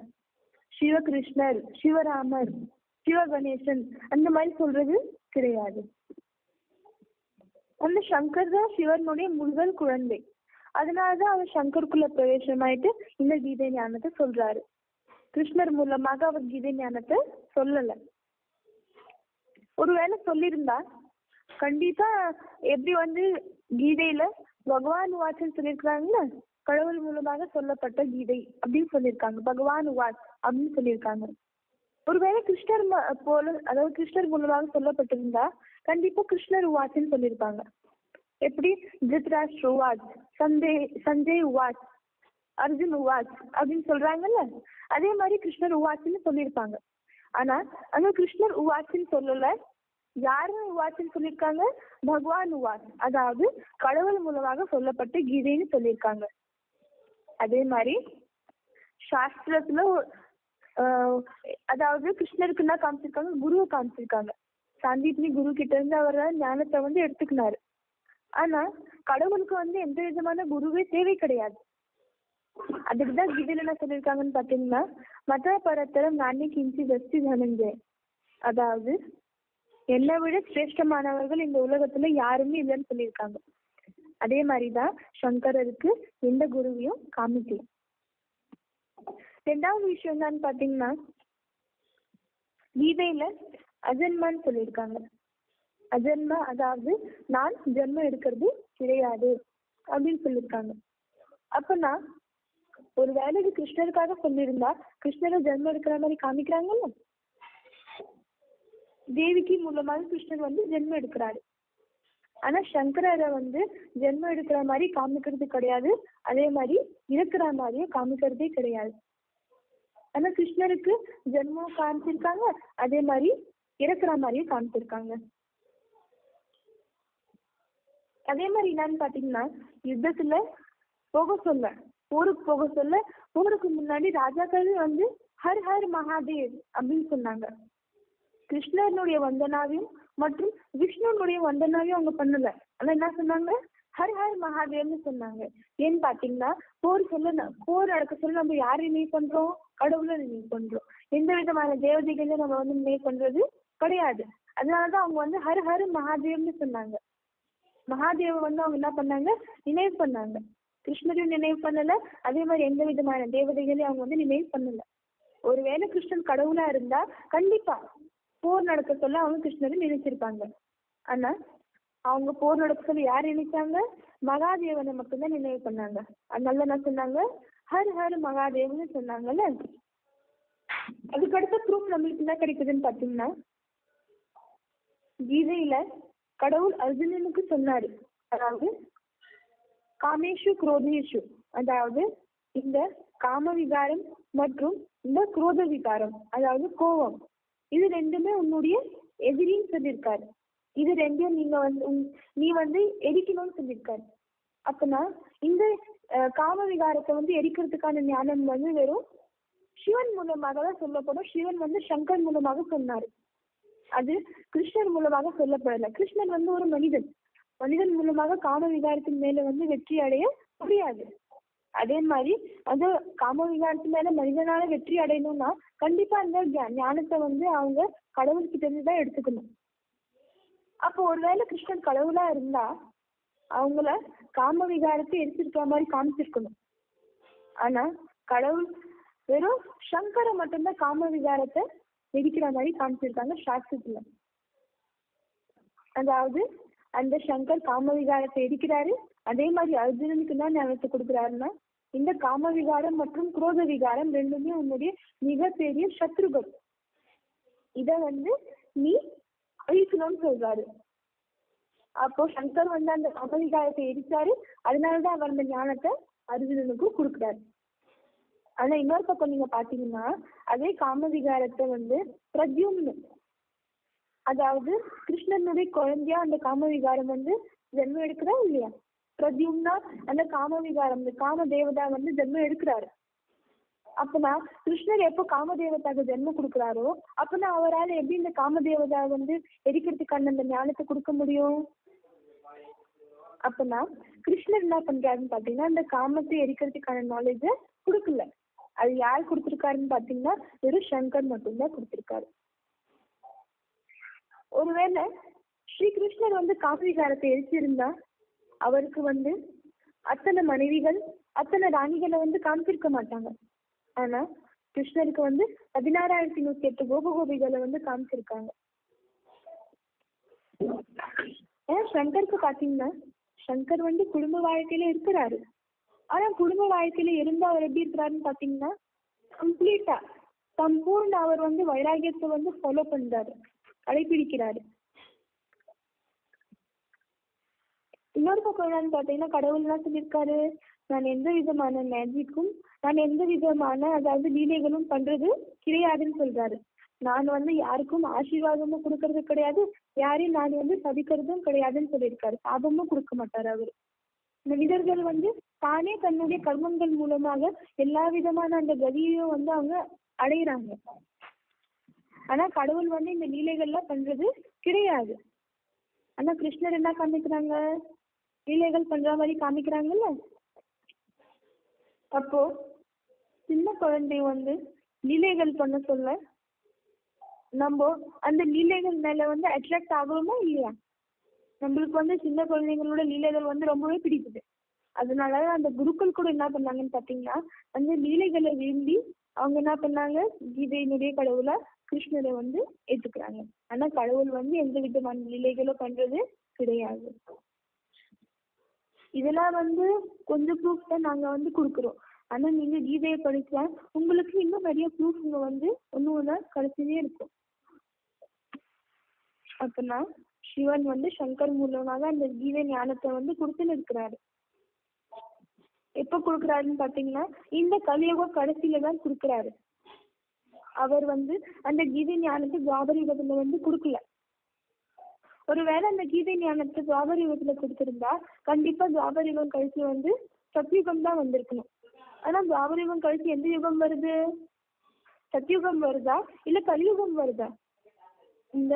சிவகிருஷ்ணர், சிவராமர், சிவகணேசன் அந்த மாதிரி சொல்றது கிடையாது. அந்த சங்கர் தான் சிவனுடைய முதல் குழந்தை. அதனாலதான் அவர் சங்கருக்குள்ள பிரவேசமாயிட்டு இந்த கீதை ஞானத்தை சொல்றாரு. கிருஷ்ணர் மூலமாக அவர் கீதை ஞானத்தை சொல்லல. ஒருவேளை சொல்லியிருந்தா கண்டிப்பா எப்படி கீதையில பகவான் வாட்சன்னு சொல்லியிருக்கிறாங்கல்ல, கடவுள் மூலமாக சொல்லப்பட்ட கீதை அப்படின்னு சொல்லியிருக்காங்க. பகவான் வாட் அப்படின்னு சொல்லியிருக்காங்க. ஒருவேளை கிருஷ்ணர் போல, அதாவது கிருஷ்ணர் மூலமாக சொல்லப்பட்டிருந்தா கண்டிப்பா கிருஷ்ணர் வாட்சன்னு சொல்லியிருப்பாங்க. எப்படி Dhritarashtra what, Sanjay what, Arjun what அப்படின்னு சொல்றாங்கல்ல, அதே மாதிரி கிருஷ்ணர் வாட்சன்னு சொல்லியிருப்பாங்க. ஆனா அங்க கிருஷ்ணர் வாட்சன்னு சொல்லல. யாரு வாட்சன்னு சொல்லியிருக்காங்க? பகவான் வாட், அதாவது கடவுள் மூலமாக சொல்லப்பட்ட கீதைன்னு சொல்லியிருக்காங்க. அதே மாதிரி சாஸ்திரத்துல அதாவது கிருஷ்ணருக்கு என்ன காமிச்சிருக்காங்க? குருவை காமிச்சிருக்காங்க. சாந்தீப்னி குரு கிட்ட இருந்து அவர் ஞானத்தை எடுத்துக்கினாரு. ஆனா கடவுளுக்கு எந்த விதமான குருவே தேவை கிடையாது. அதுக்குதான் கீதையில என்ன சொல்லியிருக்காங்கன்னு பாத்தீங்கன்னா, மத பரத்தரம் நானே கிஞ்சி வஸ்தி தனஞ்சே, அதாவது என்னை விட சிரேஷ்டமானவர்கள் இந்த உலகத்துல யாருமே இல்லைன்னு சொல்லியிருக்காங்க. அதே மாதிரிதான் சங்கரருக்கு எந்த குருவையும் காமிக்கல. ரெண்டாவது விஷயம் என்னன்னு பாத்தீங்கன்னா, கீதையில அஜன்மான்னு சொல்லியிருக்காங்க. அஜன்மா அதாவது நான் ஜென்மம் எடுக்கிறது கிடையாது அப்படின்னு சொல்லியிருக்காங்க. அப்பனா ஒரு வேலைக்கு கிருஷ்ணருக்காக சொல்லியிருந்தா கிருஷ்ணரை ஜென்மம் எடுக்கிற மாதிரி காமிக்கிறாங்கல்ல, தேவிக்கு மூலமாக கிருஷ்ணர் ஜென்மம் எடுக்கிறாரு. ஆனா சங்கரரை ஜென்மம் எடுக்கிற மாதிரி காமிக்கிறது கிடையாது. அதே மாதிரி இருக்கிற மாதிரியும் காமிக்கிறதே கிடையாது. ஆனா கிருஷ்ணருக்கு ஜென்மம் காமிச்சிருக்காங்க, அதே மாதிரி இறக்குற மாதிரியும் காமிச்சிருக்காங்க. அதே மாதிரி என்னன்னு பாத்தீங்கன்னா, யுத்தத்துல போக சொல்ல, போருக்கு போக சொல்ல, போருக்கு முன்னாடி ராஜாக்கள் ஹர் ஹர் மகாதேவ் அப்படின்னு சொன்னாங்க. கிருஷ்ணனுடைய வந்தனாவையும் மற்றும் விஷ்ணுனுடைய வந்தனாவையும் அவங்க பண்ணல. ஆனா என்ன சொன்னாங்க? ஹர் ஹர் மகாதேவ்னு சொன்னாங்க. ஏன்னு பாத்தீங்கன்னா, போர் நடக்க சொல்ல நம்ம யாரை நினைவு பண்றோம்? கடவுளை நினைவு பண்றோம். எந்த விதமான தேவதைகளையும் நம்ம நினைவு பண்றது கிடையாது. அதனாலதான் அவங்க ஹர் ஹர் மகாதேவ்னு சொன்னாங்க. மகாதேவ அவங்க என்ன பண்ணாங்க? நினைவு பண்ணாங்க. கிருஷ்ணரையும் நினைவு பண்ணல, அதே மாதிரி எந்த விதமான தேவதைகளையும் அவங்க நினைவு பண்ணல. ஒருவேளை கிருஷ்ணன் கடவுளா இருந்தா கண்டிப்பா போர் நடக்க சொல்ல அவங்க கிருஷ்ணரை நினைச்சிருப்பாங்க. ஆனா அவங்க போர் நடக்க சொல்ல யார் நினைச்சாங்க? மகாதேவனை மட்டும்தான் நினைவு பண்ணாங்க. அதனால என்ன சொன்னாங்க? ஹர் ஹர் மகாதேவ்னு சொன்னாங்கல்ல. அதுக்கடுத்த ப்ரூஃப் நம்மளுக்கு என்ன கிடைக்குதுன்னு பாத்தீங்கன்னா, கீதையில கடவுள் அர்ஜுனனுக்கு சொன்னாரு, அதாவது காமேஷு குரோதேஷு, அதாவது இந்த காம விகாரம் மற்றும் இந்த குரோத விகாரம், அதாவது கோபம், இது ரெண்டுமே உன்னுடைய எதிரின்னு சொல்லியிருக்காரு. இது ரெண்டையும் நீ எரிக்கணும்னு சொல்லியிருக்காரு. அப்பனா இந்த காம விகாரத்தை எரிக்கிறதுக்கான ஞானம் வெறும் சிவன் மூலமாக தான் சொல்லப்படும். சிவன் சங்கர் மூலமாக சொன்னாரு. அது கிருஷ்ணர் மூலமாக சொல்லப்படல. கிருஷ்ணன் ஒரு மனிதன் மூலமாக காம விகாரத்தின் மேல வெற்றி அடைய முடியாது. அதே மாதிரி அந்த காம விகாரத்து மேல மனிதனால வெற்றி அடையணும்னா கண்டிப்பா அந்த ஞானத்தை அவங்க கடவுள்கிட்ட இருந்து தான் எடுத்துக்கணும். அப்போ ஒருவேளை கிருஷ்ணன் கடவுளா இருந்தா அவங்கள காம விகாரத்தை எரிச்சிருக்கிற மாதிரி காமிச்சிருக்கணும். ஆனா கடவுள் வெறும் சங்கரை மட்டும்தான் காம விகாரத்தை எரிக்கிற மாதிரி காமிச்சிருக்காங்க சாஸ்திரத்துல. அதாவது அந்த சங்கர் காம விகாரத்தை எரிக்கிறாரு. அதே மாதிரி அர்ஜுனனுக்கு என்ன ஞானத்தை கொடுக்குறாருன்னா, இந்த காம விகாரம் மற்றும் குரோத விகாரம் ரெண்டுமே உன்னுடைய மிகப்பெரிய சத்ருகள். இத நீ அழிக்கணும்னு சொல்றாரு. அப்போ சங்கர் அந்த காம விகாரத்தை எரிச்சாரு. அதனாலதான் அவர் அந்த ஞானத்தை அர்ஜுனனுக்கும் கொடுக்குறாரு. ஆனா இன்னொரு பக்கம் நீங்க பாத்தீங்கன்னா, அதே காம விகாரத்தை பிரத்யும்னு, அதாவது கிருஷ்ணனுடைய குழந்தையா அந்த காம விகாரம் ஜென்மம் எடுக்கிறா இல்லையா, பிரத்யும்னா அந்த காம விகாரம், இந்த காம தேவதா வந்து ஜென்மம் எடுக்கிறாரு. அப்பனா கிருஷ்ணர் எப்போ காமதேவதாக்கு ஜென்மம் கொடுக்குறாரோ அப்பனா அவரால் எப்படி இந்த காமதேவதா வந்து எரிக்கிறதுக்கான அந்த ஞானத்தை கொடுக்க முடியும்? அப்பனா கிருஷ்ணர் என்ன பண்றாருன்னு பாத்தீங்கன்னா இந்த காமத்தை எரிக்கிறதுக்கான நாலேஜ கொடுக்கல. அது யார் கொடுத்திருக்காருன்னு பாத்தீங்கன்னா வெறும் சங்கர் மட்டும்தான் கொடுத்திருக்காரு. ஒருவேளை ஸ்ரீகிருஷ்ணர் வந்து காமவிகாரத்தை எரிச்சிருந்தா அவருக்கு வந்து அத்தனை மனைவிகள் அத்தனை ராணிகளை வந்து காமிச்சிருக்க மாட்டாங்க. ஆனா கிருஷ்ணருக்கு வந்து 16,108 கோபகோபிகளை வந்து காமிச்சிருக்காங்க. சங்கருக்கு பாத்தீங்கன்னா சங்கர் வந்து குடும்ப வாழ்க்கையில இருக்கிறாரு. ஆனா குடும்ப வாழ்க்கையில இருந்து அவர் எப்படி இருக்கிறாருன்னு பாத்தீங்கன்னா கம்ப்ளீட்டா சம்பூர்ண அவர் வந்து வைராகியத்தை வந்து ஃபாலோ பண்றாரு, கடைபிடிக்கிறாரு. இன்னொரு பக்கம் என்னன்னு பாத்தீங்கன்னா கடவுள் என்ன சொல்லியிருக்காரு, நான் எந்த விதமான மேஜிக்கும் நான் எந்த விதமான அதாவது லீலைகளும் பண்றது கிடையாதுன்னு சொல்றாரு. நான் வந்து யாருக்கும் ஆசீர்வாதமும் கொடுக்கறது கிடையாது, யாரையும் நான் வந்து சபிக்கிறதும் கிடையாதுன்னு சொல்லியிருக்காரு. சாபமும் கொடுக்க மாட்டாரு அவரு. மனிதர்கள் வந்து தானே தன்னுடைய கர்மங்கள் மூலமாக எல்லா விதமான அந்த கதியையும் வந்து அவங்க அடையிறாங்க. ஆனா கடவுள் வந்து இந்த லீலைகள்லாம் பண்றது கிடையாது. ஆனா கிருஷ்ணர் என்ன காமிக்கிறாங்க, லீலைகள் பண்ற மாதிரி காமிக்கிறாங்கல்ல. அப்போ சின்ன குழந்தை வந்து லீலைகள் பண்ண சொல்ல நம்ம அந்த லீலைகள் மேல வந்து அட்ராக்ட் ஆகுறோமா இல்லையா? நம்மளுக்கு வந்து சின்ன குழந்தைங்களோட லீலைகள் வந்து ரொம்பவே பிடிக்குது. அதனால அந்த குருக்கள் கூட என்ன பண்ணாங்கன்னு பாத்தீங்கன்னா அந்த லீலைகளை விரும்பி அவங்க என்ன பண்ணாங்க, கீதையினுடைய கடவுளா கிருஷ்ணரை வந்து ஏத்துக்கிறாங்க. ஆனா கடவுள் வந்து எந்த விதமான லீலைகளும் பண்றது கிடையாது. இதெல்லாம் வந்து கொஞ்சம் ப்ரூஃப் தான் நாங்க வந்து கொடுக்குறோம். ஆனா நீங்க கீதையை படிச்சா உங்களுக்கு இன்னும் நிறைய ப்ரூஃப்ங்க வந்து ஒண்ணு கிடைச்சதே இருக்கும். அப்பனா சிவன் வந்து சங்கர் மூலமாக அந்த கீதை ஞானத்தை வந்து கொடுத்துன்னு இருக்கிறாரு. எப்ப கொடுக்குறாருன்னு பாத்தீங்கன்னா இந்த கலியுக கடைசியில தான் கொடுக்குறாரு. அவர் வந்து அந்த கீதை ஞானத்தை துவாபர யுகத்துல வந்து கொடுக்கல. ஒருவேளை அந்த கீதை ஞானத்தை துவாபர யுகத்துல கொடுத்திருந்தா கண்டிப்பா துவாபர யுகம் கழிச்சு வந்து சத்யுகம் தான் வந்திருக்கணும். ஆனா துவாபர யுகம் கழிச்சு எந்த யுகம் வருது? சத்யுகம் வருதா இல்ல கலியுகம் வருதா? இந்த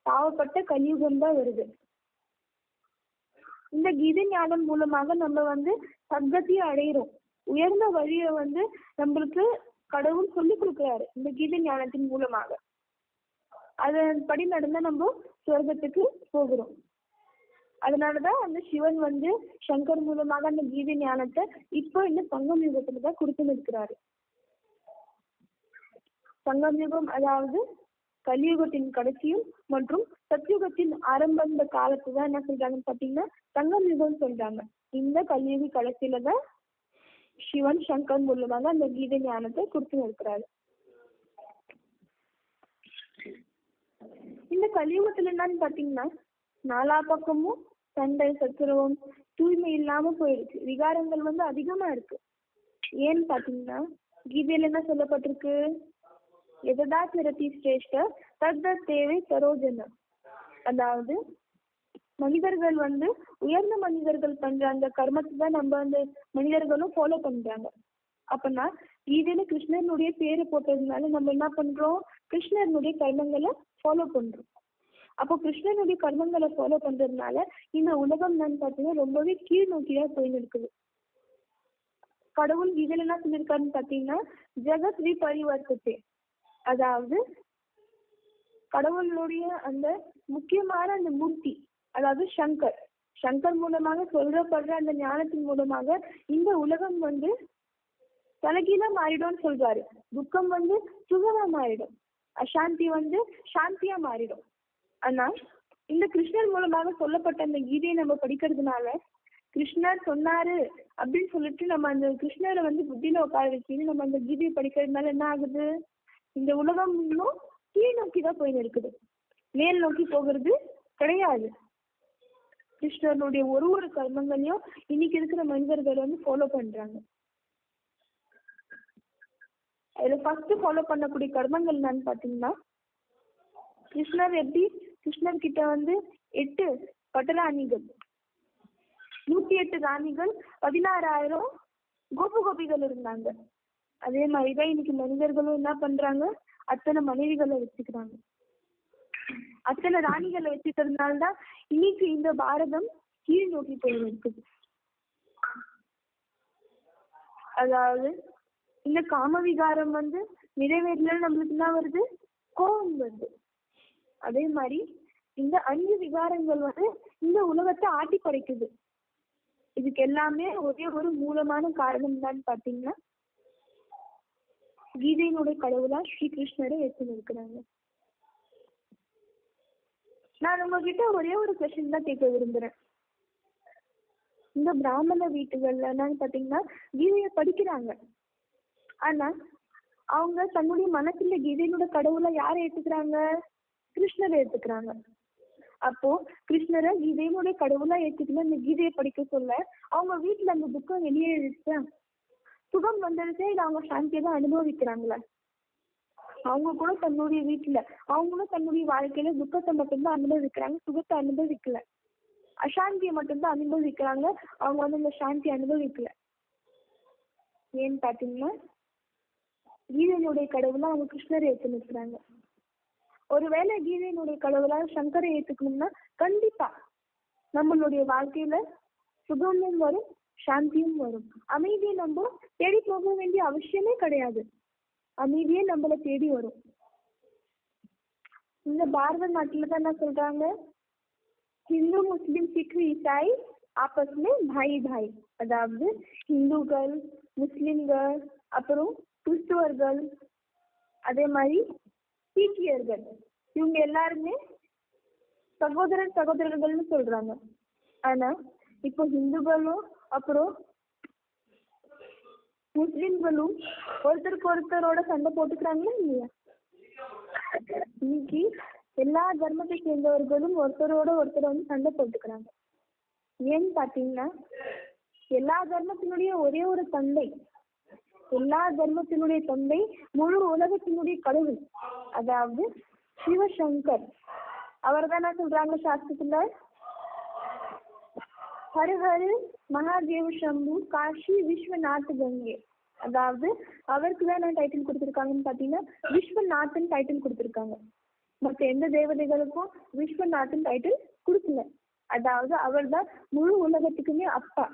பாவப்பட்ட கலியுகம் தான் வருது. இந்த கீதை ஞானம் மூலமாக நம்ம வந்து சத்கதியை அடையிறோம். உயர்ந்த வழியை வந்து நம்மளுக்கு கடவுள் சொல்லி கொடுக்கிறாரு இந்த கீதை ஞானத்தின் மூலமாக. அதன்படி நடந்தா நம்ம சொர்க்கத்துக்கு போகிறோம். அதனாலதான் அந்த சிவன் வந்து சங்கர் மூலமாக அந்த கீதை ஞானத்தை இப்போ இந்த சங்கம் யுகத்துலதான் கொடுத்துன்னு இருக்கிறாரு. சங்கம் யுகம் அதாவது கலியுகத்தின் கடைசியும் மற்றும் சத்யுகத்தின் ஆரம்ப காலத்து தான் என்ன சொல்றாங்கன்னு பாத்தீங்கன்னா சங்கம் யுகம் சொல்றாங்க. இந்த கலியுக கடைசியில தான் சிவன் சங்கர் மூலமாக அந்த கீதை ஞானத்தை கொடுத்துன்னு இருக்கிறாரு. இந்த கலியுகத்துல என்னன்னு பாத்தீங்கன்னா நாலா பக்கமும் சண்டை சத்துருவம் தூய்மை இல்லாம போயிடுச்சு. விகாரங்கள் வந்து அதிகமா இருக்கு. ஏன்னு பாத்தீங்கன்னா கீதையில என்ன சொல்லப்பட்டிருக்கு, எதா சிரதி சிரேஷ்ட தத்த தேவை சரோஜன. அதாவது மனிதர்கள் வந்து உயர்ந்த மனிதர்கள் பண்ற அந்த கர்மத்தை தான் நம்ம அந்த மனிதர்களும் ஃபாலோ பண்றாங்க. அப்பனா கீதையில கிருஷ்ணனுடைய பேரு போட்டதுனால நம்ம என்ன பண்றோம், கிருஷ்ணனுடைய கர்மங்களை ஃபாலோ பண்றோம். அப்போ கிருஷ்ணனுடைய கர்மங்களை ஃபாலோ பண்றதுனால இந்த உலகம் நான் பாத்தீங்கன்னா ரொம்பவே கீழ் நோக்கியா போயின்னு இருக்குது. கடவுள் இதுல என்ன சொல்லியிருக்காருன்னு பாத்தீங்கன்னா ஜெகத் விபரிவர்த்தத்தை, அதாவது கடவுளுடைய அந்த முக்கியமான அந்த மூர்த்தி அதாவது சங்கர் மூலமாக சொல்லப்படுற அந்த ஞானத்தின் மூலமாக இந்த உலகம் வந்து தலைகீழா மாறிடும் சொல்றாரு. துக்கம் வந்து சுகமா மாறிடும், அசாந்தி வந்து சாந்தியா மாறிடும். ஆனா இந்த கிருஷ்ணர் மூலமாக சொல்லப்பட்ட அந்த கீதையை நம்ம படிக்கிறதுனால கிருஷ்ணர் சொன்னாரு அப்படின்னு சொல்லிட்டு நம்ம அந்த கிருஷ்ணரை வந்து புத்தியில உட்கார வச்சு நம்ம அந்த கீதையை படிக்கிறதுனால என்ன ஆகுது, இந்த உலகம் இன்னும் கீழ் நோக்கிதான் போயின்னு இருக்குது, மேல் நோக்கி போகிறது கிடையாது. கிருஷ்ணனுடைய ஒரு கர்மங்களையும் இன்னைக்கு இருக்கிற மனிதர்கள் வந்து ஃபாலோ பண்றாங்க. அதுல ஃபர்ஸ்ட் ஃபாலோ பண்ணக்கூடிய கர்மங்கள் என்னன்னு பாத்தீங்கன்னா கிருஷ்ணர் கிட்ட வந்து 8 பட்டராணிகள் 108 ராணிகள், 16,000 கோபிகள் இருந்தாங்க. அதே மாதிரிதான் இன்னைக்கு மனிதர்களும் என்ன பண்றாங்க, அத்தனை மனைவிகளை வச்சுக்கிறாங்க. அத்தனை ராணிகளை வச்சுக்கிறதுனாலதான் இன்னைக்கு இந்த பாரதம் கீழ் நோக்கி போயிருக்குது. அதாவது இந்த காம விகாரம் நிறைவேறல, நம்மளுக்கு என்ன வருது, கோபம் வருது. அதே மாதிரி இந்த 5 விகாரங்கள் இந்த உலகத்தை ஆட்டி படைக்குது. இதுக்கு எல்லாமே ஒரே ஒரு மூலமான காரணம் தான் பாத்தீங்கன்னா, கீதையினுடைய கடவுளா ஸ்ரீகிருஷ்ணரை ஏற்று இருக்கிறாங்க. நான் உங்ககிட்ட ஒரே ஒரு கொஸ்டின் தான் கேட்க விரும்புறேன். இந்த பிராமண வீட்டுகள்ல என்னன்னு பாத்தீங்கன்னா கீதைய படிக்கிறாங்க. ஆனா அவங்க தன்னுடைய மனசுல கீதையினோட கடவுளை யாரை ஏத்துக்கிறாங்க, கிருஷ்ணரை ஏத்துக்கிறாங்க. அப்போ கிருஷ்ணரை கீதையினுடைய கடவுளா ஏத்துக்கல இந்த கீதையை படிக்க சொல்ல அவங்க வீட்டுல அந்த துக்கம் வெளியேறிச்சா, சுகம் வந்துடுச்சே, இல்ல அவங்க சாந்தியை தான் அனுபவிக்கிறாங்களா? அவங்க கூட தன்னுடைய வீட்டுல அவங்களும் தன்னுடைய வாழ்க்கையில துக்கத்தை மட்டும்தான் அனுபவிக்கிறாங்க, சுகத்தை அனுபவிக்கல. அசாந்தியை மட்டும்தான் அனுபவிக்கிறாங்க, அவங்க இந்த சாந்தியை அனுபவிக்கல. ஏன்னு பாத்தீங்கன்னா கீதையினுடைய கடவுளா அவங்க கிருஷ்ணரை ஏத்து நிற்கிறாங்க. ஒருவேளை கீதையினுடைய கடவுளா சங்கரை ஏத்துக்கணும்னா கண்டிப்பா நம்மளுடைய வாழ்க்கையில சுகமும் வரும், சாந்தியும் வரும். அமைதியை நம்ம தேடி போக வேண்டிய அவசியமே கிடையாது, அமைதியே நம்மள தேடி வரும். இந்த பாரத நாட்டுல தான் என்ன சொல்றாங்க, ஹிந்து முஸ்லிம் சிக் ஈசாய் ஆப்பஸ்மே பாய் பாய். அதாவது இந்துக்கள், முஸ்லிம்கள், அப்புறம் கிறிஸ்துவர்கள், அதே மாதிரி சீக்கியர்கள், இவங்க எல்லாருமே சகோதரர்கள்னு சொல்றாங்க. ஆனா இப்போ ஹிந்துக்களும் அப்புறம் முஸ்லிம்களும் ஒருத்தருக்கு ஒருத்தரோட சண்டை போட்டுக்கிறாங்களா இல்லையா? இன்னைக்கு எல்லா தர்மத்தை சேர்ந்தவர்களும் ஒருத்தரோட ஒருத்தர் சண்டை போட்டுக்கிறாங்க. ஏன்னு பாத்தீங்கன்னா எல்லா தர்மத்தினுடைய ஒரே ஒரு தந்தை, எல்லா தர்மத்தினுடைய தந்தை முழு உலகத்தினுடைய கடவுள், அதாவது சிவசங்கர். அவர் தான் என்ன சொல்றாங்க சாஸ்திரத்துல, ஹரு ஹரு மகாதேவ் சம்பு காஷி விஸ்வநாத் கங்கே. அதாவது அவருக்கு தான் என்ன டைட்டில் கொடுத்திருக்காங்கன்னு பாத்தீங்கன்னா விஸ்வநாதன் டைட்டில் கொடுத்திருக்காங்க. மற்ற எந்த தேவதைகளுக்கும் விஸ்வநாதன் டைட்டில் கொடுக்கல. அதாவது அவர் தான் முழு உலகத்துக்குமே அப்பா.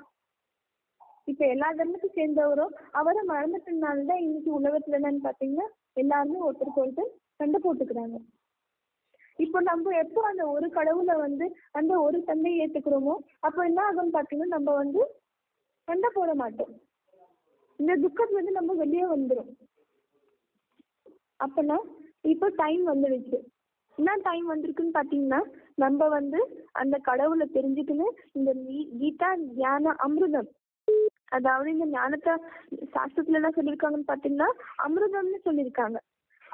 இப்ப எல்லா தர்மத்தை சேர்ந்தவரும் அவரை மறந்துட்டனாலதான் இன்னைக்கு உலகத்துல என்னன்னு பாத்தீங்கன்னா எல்லாருமே ஒருத்தருக்கு ஒருத்தர் சண்டை போட்டுக்கிறாங்க. இப்போ நம்ம எப்போ அந்த ஒரு கடவுளை அந்த ஒரு தந்தையை ஏத்துக்கிறோமோ அப்போ என்ன ஆகும்னு பாத்தீங்கன்னா நம்ம சண்டை போட மாட்டோம், இந்த துக்கத்துல நம்ம வெளியே வந்துடும். அப்பனா இப்போ டைம் வந்துடுச்சு. என்ன டைம் வந்திருக்குன்னு பாத்தீங்கன்னா நம்ம அந்த கடவுளை தெரிஞ்சுக்கணும். இந்த கீதா ஞான அமிர்தம், அதாவது இந்த ஞானத்தை சாஸ்திரத்துல என்ன சொல்லியிருக்காங்கன்னு பாத்தீங்கன்னா அமிர்தம்னு சொல்லியிருக்காங்க.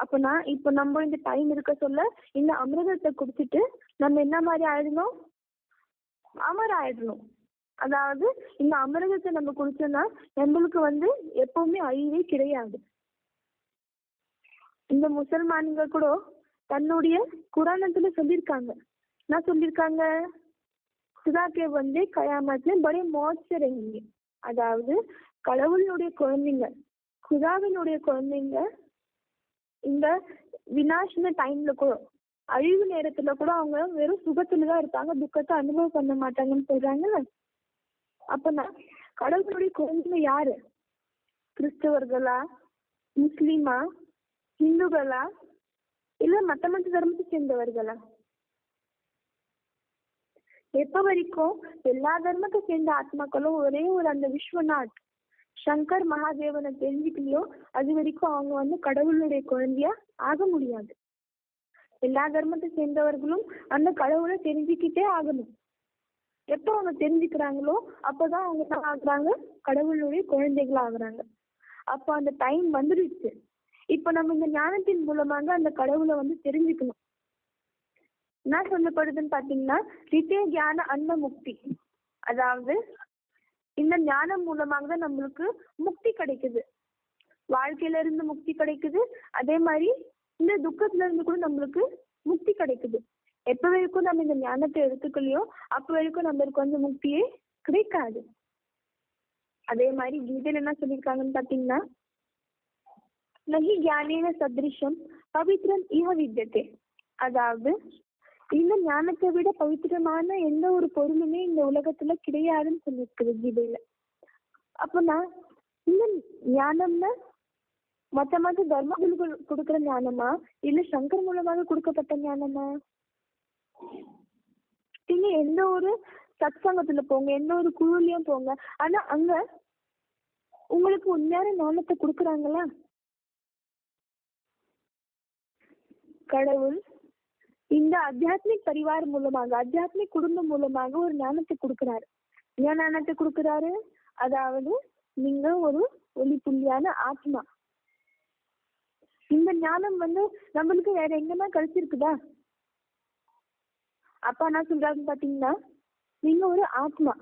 அப்பனா இப்போ நம்ம இந்த டைம் இருக்க சொல்ல இந்த அமிர்தத்தை குடிச்சிட்டு நம்ம என்ன மாதிரி ஆயிடணும், அமர் ஆயிடணும். அதாவது இந்த அமிர்தத்தை நம்ம குடிச்சோம்னா நம்மளுக்கு எப்பவுமே அழிவே கிடையாது. இந்த முசல்மான்கள் கூட தன்னுடைய குரானத்துல சொல்லியிருக்காங்க, என்ன சொல்லியிருக்காங்க, சுதாக்கே கயாமத்துல படே மौज से रहेंगे. அதாவது கடவுளுடைய குழந்தைங்க, குதாவினுடைய குழந்தைங்க இந்த விநாசன டைம்ல கூட, அழிவு நேரத்துல கூட அவங்க வெறும் சுகத்துலதான் இருப்பாங்க, துக்கத்தை அனுபவம் பண்ண மாட்டாங்கன்னு சொல்றாங்க. அப்பனா கடவுளுடைய குழந்தைங்க யாரு, கிறிஸ்தவர்களா, முஸ்லிமா, இந்துக்களா, இல்ல மத்த தர்மத்தை சேர்ந்தவர்களா? எப்ப வரைக்கும் எல்லா தர்மத்தை சேர்ந்த ஆத்மாக்களும் ஒரே ஒரு அந்த விஸ்வநாத் சங்கர் மகாதேவனை தெரிஞ்சுக்கலையோ அது வரைக்கும் அவங்க கடவுளுடைய குழந்தையா ஆக முடியாது. எல்லா தர்மத்தை சேர்ந்தவர்களும் அந்த கடவுளை தெரிஞ்சுக்கிட்டே ஆகணும். எப்ப அவங்க தெரிஞ்சுக்கிறாங்களோ அப்பதான் அவங்க என்ன ஆகுறாங்க, கடவுளுடைய குழந்தைகள் ஆகுறாங்க. அப்ப அந்த டைம் வந்துடுச்சு. இப்ப நம்ம இந்த ஞானத்தின் மூலமாக அந்த கடவுளை தெரிஞ்சுக்கணும். என்ன சொல்லப்படுதுன்னு பாத்தீங்கன்னா ரித்தே ஞான அன்ன முக்தி. அதாவது இந்த ஞானம் மூலமாக தான் நம்மளுக்கு முக்தி கிடைக்குது, வாழ்க்கையில இருந்து முக்தி கிடைக்குது. அதே மாதிரி இந்த துக்கத்துல இருந்து கூட நம்மளுக்கு முக்தி கிடைக்குது. எப்ப வரைக்கும் நம்ம இந்த ஞானத்தை எடுத்துக்கலையோ அப்ப வரைக்கும் நம்மளுக்கு முக்தியே கிடைக்காது. அதே மாதிரி கீதையில என்ன சொல்லியிருக்காங்கன்னு பாத்தீங்கன்னா, நகி ஞானேன சத்ரிஷம் பவித்ரம் இஹ வித்யதே. அதாவது இந்த ஞானத்தை விட பவித்திரமான எந்த ஒரு பொருளுமே இந்த உலகத்துல கிடையாதுன்னு சொல்லியிருக்குது கீதையில. அப்பனா இந்த ஞானம்னா மத்த தர்மகுருகள் கொடுக்கிற ஞானமா இல்ல சங்கர் மூலமாக கொடுக்கப்பட்ட ஞானமா? நீங்க எந்த ஒரு சத்சங்கத்துல போங்க, எந்த ஒரு குழுலயும் போங்க, ஆனா அங்க உங்களுக்கு உண்மையான ஞானத்தை கொடுக்குறாங்களா? கடவுள் இந்த அத்தியாத்மிக் பரிவார் மூலமாக, அத்தியாத்மிக் குடும்பம் மூலமாக ஒரு ஞானத்தை கொடுக்கிறாரு. ஏன் ஞானத்தை கொடுக்கிறாரு? அதாவது நீங்க ஒரு ஒளி புள்ளியான ஆத்மா. இந்த ஞானம் நம்மளுக்கு வேற எங்கன்னா கிடைச்சிருக்குதா? அப்ப என்ன சொல்றாருன்னு பாத்தீங்கன்னா, நீங்க ஒரு ஆத்மா.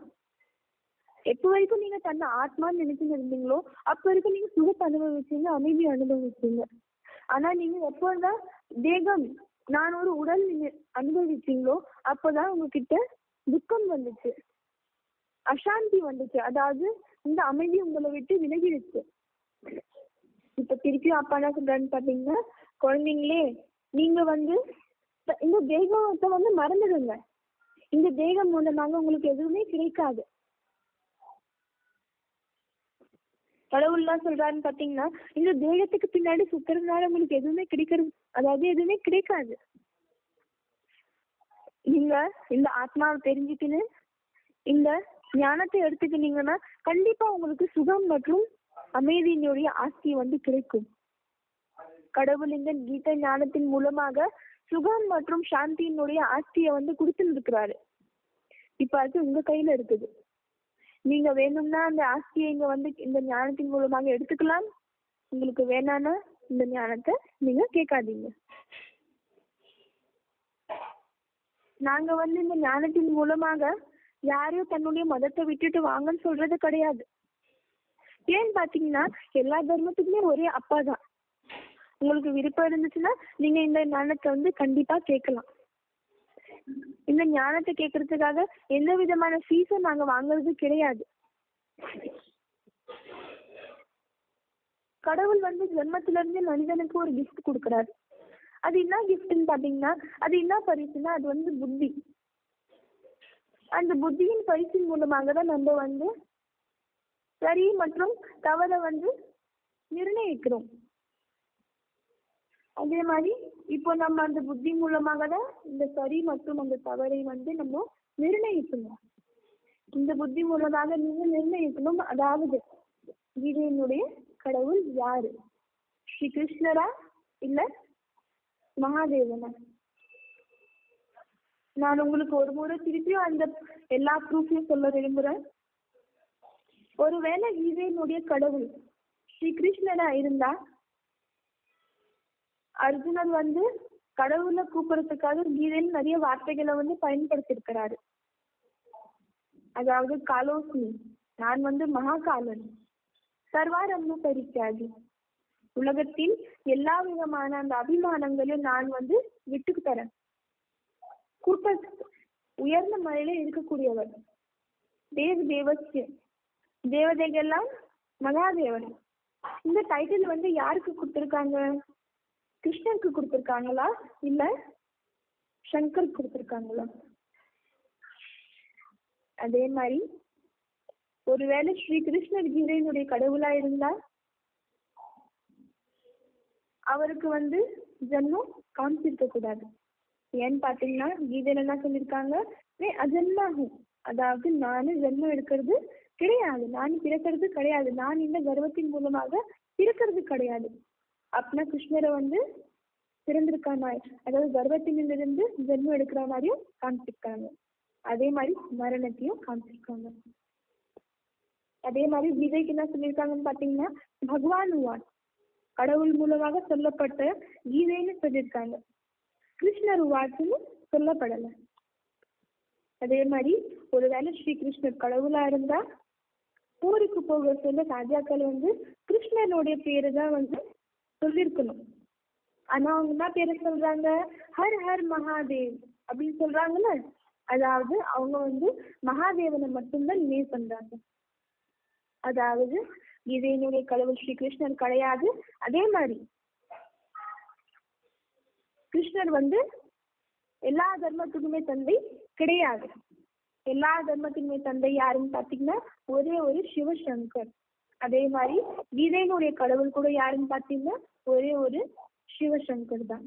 எப்ப வரைக்கும் நீங்க தன்னை ஆத்மான்னு நினைச்சுட்டு இருந்தீங்களோ அப்ப வரைக்கும் நீங்க சுகத்தை அனுபவிச்சீங்க, அமைதி அனுபவிச்சீங்க. ஆனா நீங்க எப்போதான் தேகம், நான் ஒரு உடல் அனுபவிச்சீங்களோ அப்பதான் உங்ககிட்ட துக்கம் வந்துச்சு, அசாந்தி வந்துச்சு. அதாவது இந்த அமைதி உங்களை விட்டு விலகிடுச்சு. இப்ப திருப்பியும் அப்பா என்ன சொல்றாருன்னு பாத்தீங்கன்னா, குழந்தைங்களே நீங்க இந்த தேகத்தை மறந்துடுங்க. இந்த தேகம் மூலமாக உங்களுக்கு எதுவுமே கிடைக்காது. கடவுள் தான் சொல்றாருன்னு பாத்தீங்கன்னா, இந்த தேகத்துக்கு பின்னாடி சுத்துறதுனால உங்களுக்கு எதுவுமே கிடைக்கிறது, அதாவது எதுவுமே கிடைக்காது. நீங்க இந்த ஆத்மாவை தெரிஞ்சுக்கின்னு இந்த ஞானத்தை எடுத்துக்கிட்டீங்கன்னா கண்டிப்பா உங்களுக்கு சுகம் மற்றும் அமைதியினுடைய ஆஸ்தி கிடைக்கும். கடவுள் இந்த கீதை ஞானத்தின் மூலமாக சுகம் மற்றும் சாந்தியினுடைய ஆஸ்தியை கொடுத்துட்டு இருக்கிறாரு. இப்ப அது உங்க கையில இருக்குது. நீங்க வேணும்னா அந்த ஆஸ்தியை இங்க இந்த ஞானத்தின் மூலமாக எடுத்துக்கலாம். உங்களுக்கு வேணான்னா இந்த ஞானத்தை நீங்க கேட்காதீங்க. நாங்க இந்த ஞானத்தின் மூலமாக யாரையும் தன்னுடைய மதத்தை விட்டுட்டு வாங்கன்னு சொல்றது கிடையாது. ஏன்னு பாத்தீங்கன்னா எல்லா தர்மத்துக்குமே ஒரே அப்பா தான். உங்களுக்கு விருப்பம் இருந்துச்சுன்னா நீங்க இந்த ஞானத்தை கண்டிப்பா கேட்கலாம். இந்த ஞானத்தை கேட்கறதுக்காக எந்த விதமான ஃபீஸும் நாங்க வாங்குறது கிடையாது. கடவுள் ஜென்மத்தில இருந்து மனிதனுக்கு ஒரு கிஃப்ட் கொடுக்கறாரு. அது என்ன கிஃப்ட்னு பாத்தீங்கன்னா, அது என்ன பரிசுன்னா அது புத்தி. அந்த புத்தியின் பரிசின் மூலமாக தான் நம்ம சரி மற்றும் தவறை நிர்ணயிக்கிறோம். அதே மாதிரி இப்போ நம்ம அந்த புத்தி மூலமாக தான் இந்த சரி மற்றும் அந்த தவறை நம்ம நிர்ணயிக்கணும். இந்த புத்தி மூலமாக நீங்க நிர்ணயிக்கணும். அதாவது கீதையினுடைய கடவுள் யாரு? ஸ்ரீ கிருஷ்ணரா இல்ல மகாதேவனா? நான் உங்களுக்கு ஒரு முறை திருப்பியும் அந்த எல்லா ப்ரூஃபையும் சொல்ல விரும்புறேன். ஒருவேளை கீதையினுடைய கடவுள் ஸ்ரீ கிருஷ்ணரா இருந்தா அர்ஜுனன் கடவுளை கூப்பிடுறதுக்காக கீதையில் நிறைய வார்த்தைகளை பயன்படுத்தி இருக்கிறாரு. அதாவது காலோஸ்மி, நான் மகாகாலன், சர்வாரம்னு பரித்தியாகி, உலகத்தில் எல்லா விதமான அந்த அபிமானங்களையும் நான் விட்டுக்கு தரேன். உயர்ந்த மலையில இருக்கக்கூடியவர், தேவதைகள்லாம் மகாதேவன். இந்த டைட்டில் யாருக்கு கொடுத்திருக்காங்க? கிருஷ்ணருக்கு கொடுத்திருக்காங்களா இல்ல சங்கர் கொடுத்திருக்காங்களா? அதே மாதிரி ஒருவேளை ஸ்ரீ கிருஷ்ணர் கீதையினுடைய கடவுளா இருந்தா அவருக்கு ஜென்மம் காமிச்சிருக்க கூடாது. ஏன்னு பாத்தீங்கன்னா கீதையில என்ன சொல்லியிருக்காங்க? அஜன்மாகும், அதாவது நானு ஜென்மம் எடுக்கிறது கிடையாது, நான் பிறக்கிறது கிடையாது, நான் இந்த கர்வத்தின் மூலமாக பிறக்கிறது கிடையாது. அப்படின்னா கிருஷ்ணரை பிறந்திருக்க மாதிரி, அதாவது கர்வத்திலிருந்து ஜென்மம் எடுக்கிற மாதிரியும் காமிச்சிருக்காங்க. அதே மாதிரி மரணத்தையும் காமிச்சிருக்காங்க. அதே மாதிரி கீதைக்கு என்ன சொல்லியிருக்காங்கன்னு பாத்தீங்கன்னா, பகவான் உவான், கடவுள் மூலமாக சொல்லப்பட்ட கீதைன்னு சொல்லியிருக்காங்க. கிருஷ்ணர் உவாச்சுன்னு சொல்லப்படல. அதே மாதிரி ஒருவேளை ஸ்ரீ கிருஷ்ணர் கடவுளா இருந்தா ஊருக்கு போக சொல்ல ராஜாக்கள் கிருஷ்ணனுடைய பேரு தான் சொல்லிருக்கணும். ஆனா அவங்க என்ன பேரை சொல்றாங்க? ஹர் ஹர் மகாதேவ் அப்படின்னு சொல்றாங்கல்ல. அதாவது அவங்க வந்து மகாதேவனை மட்டும்தான் நினைவு பண்றாங்க. அதாவது கீதையினுடைய கடவுள் ஸ்ரீ கிருஷ்ணர் கிடையாது. அதே மாதிரி கிருஷ்ணர் வந்து எல்லா தர்மத்துக்குமே தந்தை கிடையாது. எல்லா தர்மத்துக்குமே தந்தை யாருன்னு பாத்தீங்கன்னா ஒரே ஒரு சிவசங்கர். அதே மாதிரி கீதையினுடைய கடவுள் கூட யாருன்னு பாத்தீங்கன்னா ஒரே ஒரு சிவசங்கர் தான்.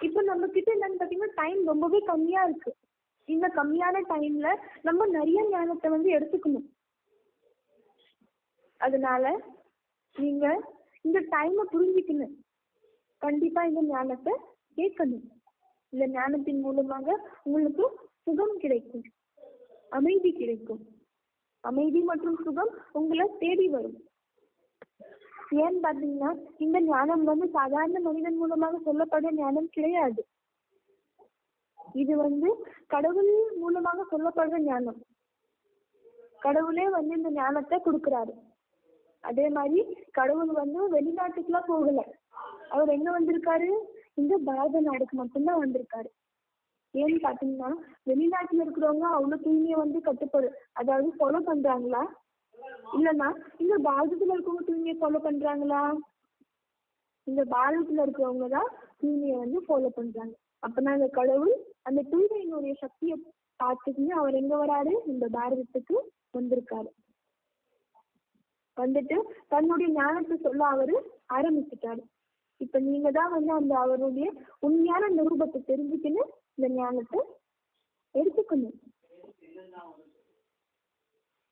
இப்ப நம்ம கிட்ட என்னன்னு பாத்தீங்கன்னா டைம் ரொம்பவே கம்மியா இருக்கு. இந்த கம்மியான டைம்ல நம்ம நிறைய ஞானத்தை வந்து எடுத்துக்கணும். அதனால நீங்க இந்த டைமை புரிஞ்சுக்கணும். கண்டிப்பா இந்த ஞானத்தை கேட்கணும். இந்த ஞானத்தின் மூலமாக உங்களுக்கு சுகம் கிடைக்கும், அமைதி கிடைக்கும். அமைதி மற்றும் சுகம் உங்களை தேடி வரும். ஏன்னு பாத்தீங்கன்னா இந்த ஞானம் வந்து சாதாரண மனிதன் மூலமாக சொல்லப்படுற ஞானம் கிடையாது. இது வந்து கடவுள் மூலமாக சொல்லப்படுற ஞானம். கடவுளே வந்து இந்த ஞானத்தை கொடுக்கிறாரு. அதே மாதிரி கடவுள் வந்து வெளிநாட்டுக்குலாம் போகல. அவர் எங்க வந்திருக்காரு? இந்த பாரத நாடுக்கு மட்டும்தான் வந்திருக்காரு. ஏன்னு பாத்தீங்கன்னா வெளிநாட்டுல இருக்கிறவங்க அவ்வளவு தூய்மையை வந்து அதாவது ஃபாலோ பண்றாங்களா? இல்லன்னா இந்த பாரதத்துல இருக்கவங்க தூய்மையை ஃபாலோ பண்றாங்களா? இந்த பாரதத்துல இருக்கிறவங்க தான் தூய்மையை வந்து ஃபாலோ பண்றாங்க. அப்பனா அந்த கடவுள் அந்த தூய்மையினுடைய சக்தியை பார்த்துக்கிட்டு அவர் எங்க வராரு? இந்த பாரதத்துக்கு வந்திருக்காரு. வந்துட்டு தன்னுடைய ஞானத்தை சொல்ல அவரு ஆரம்பிச்சுட்டாரு. இப்ப நீங்க தான் வந்து அந்த அவருடைய உண்மையான அந்த ரூபத்தை தெரிஞ்சுக்கின்னு இந்த ஞானத்தை எடுத்துக்கணும்.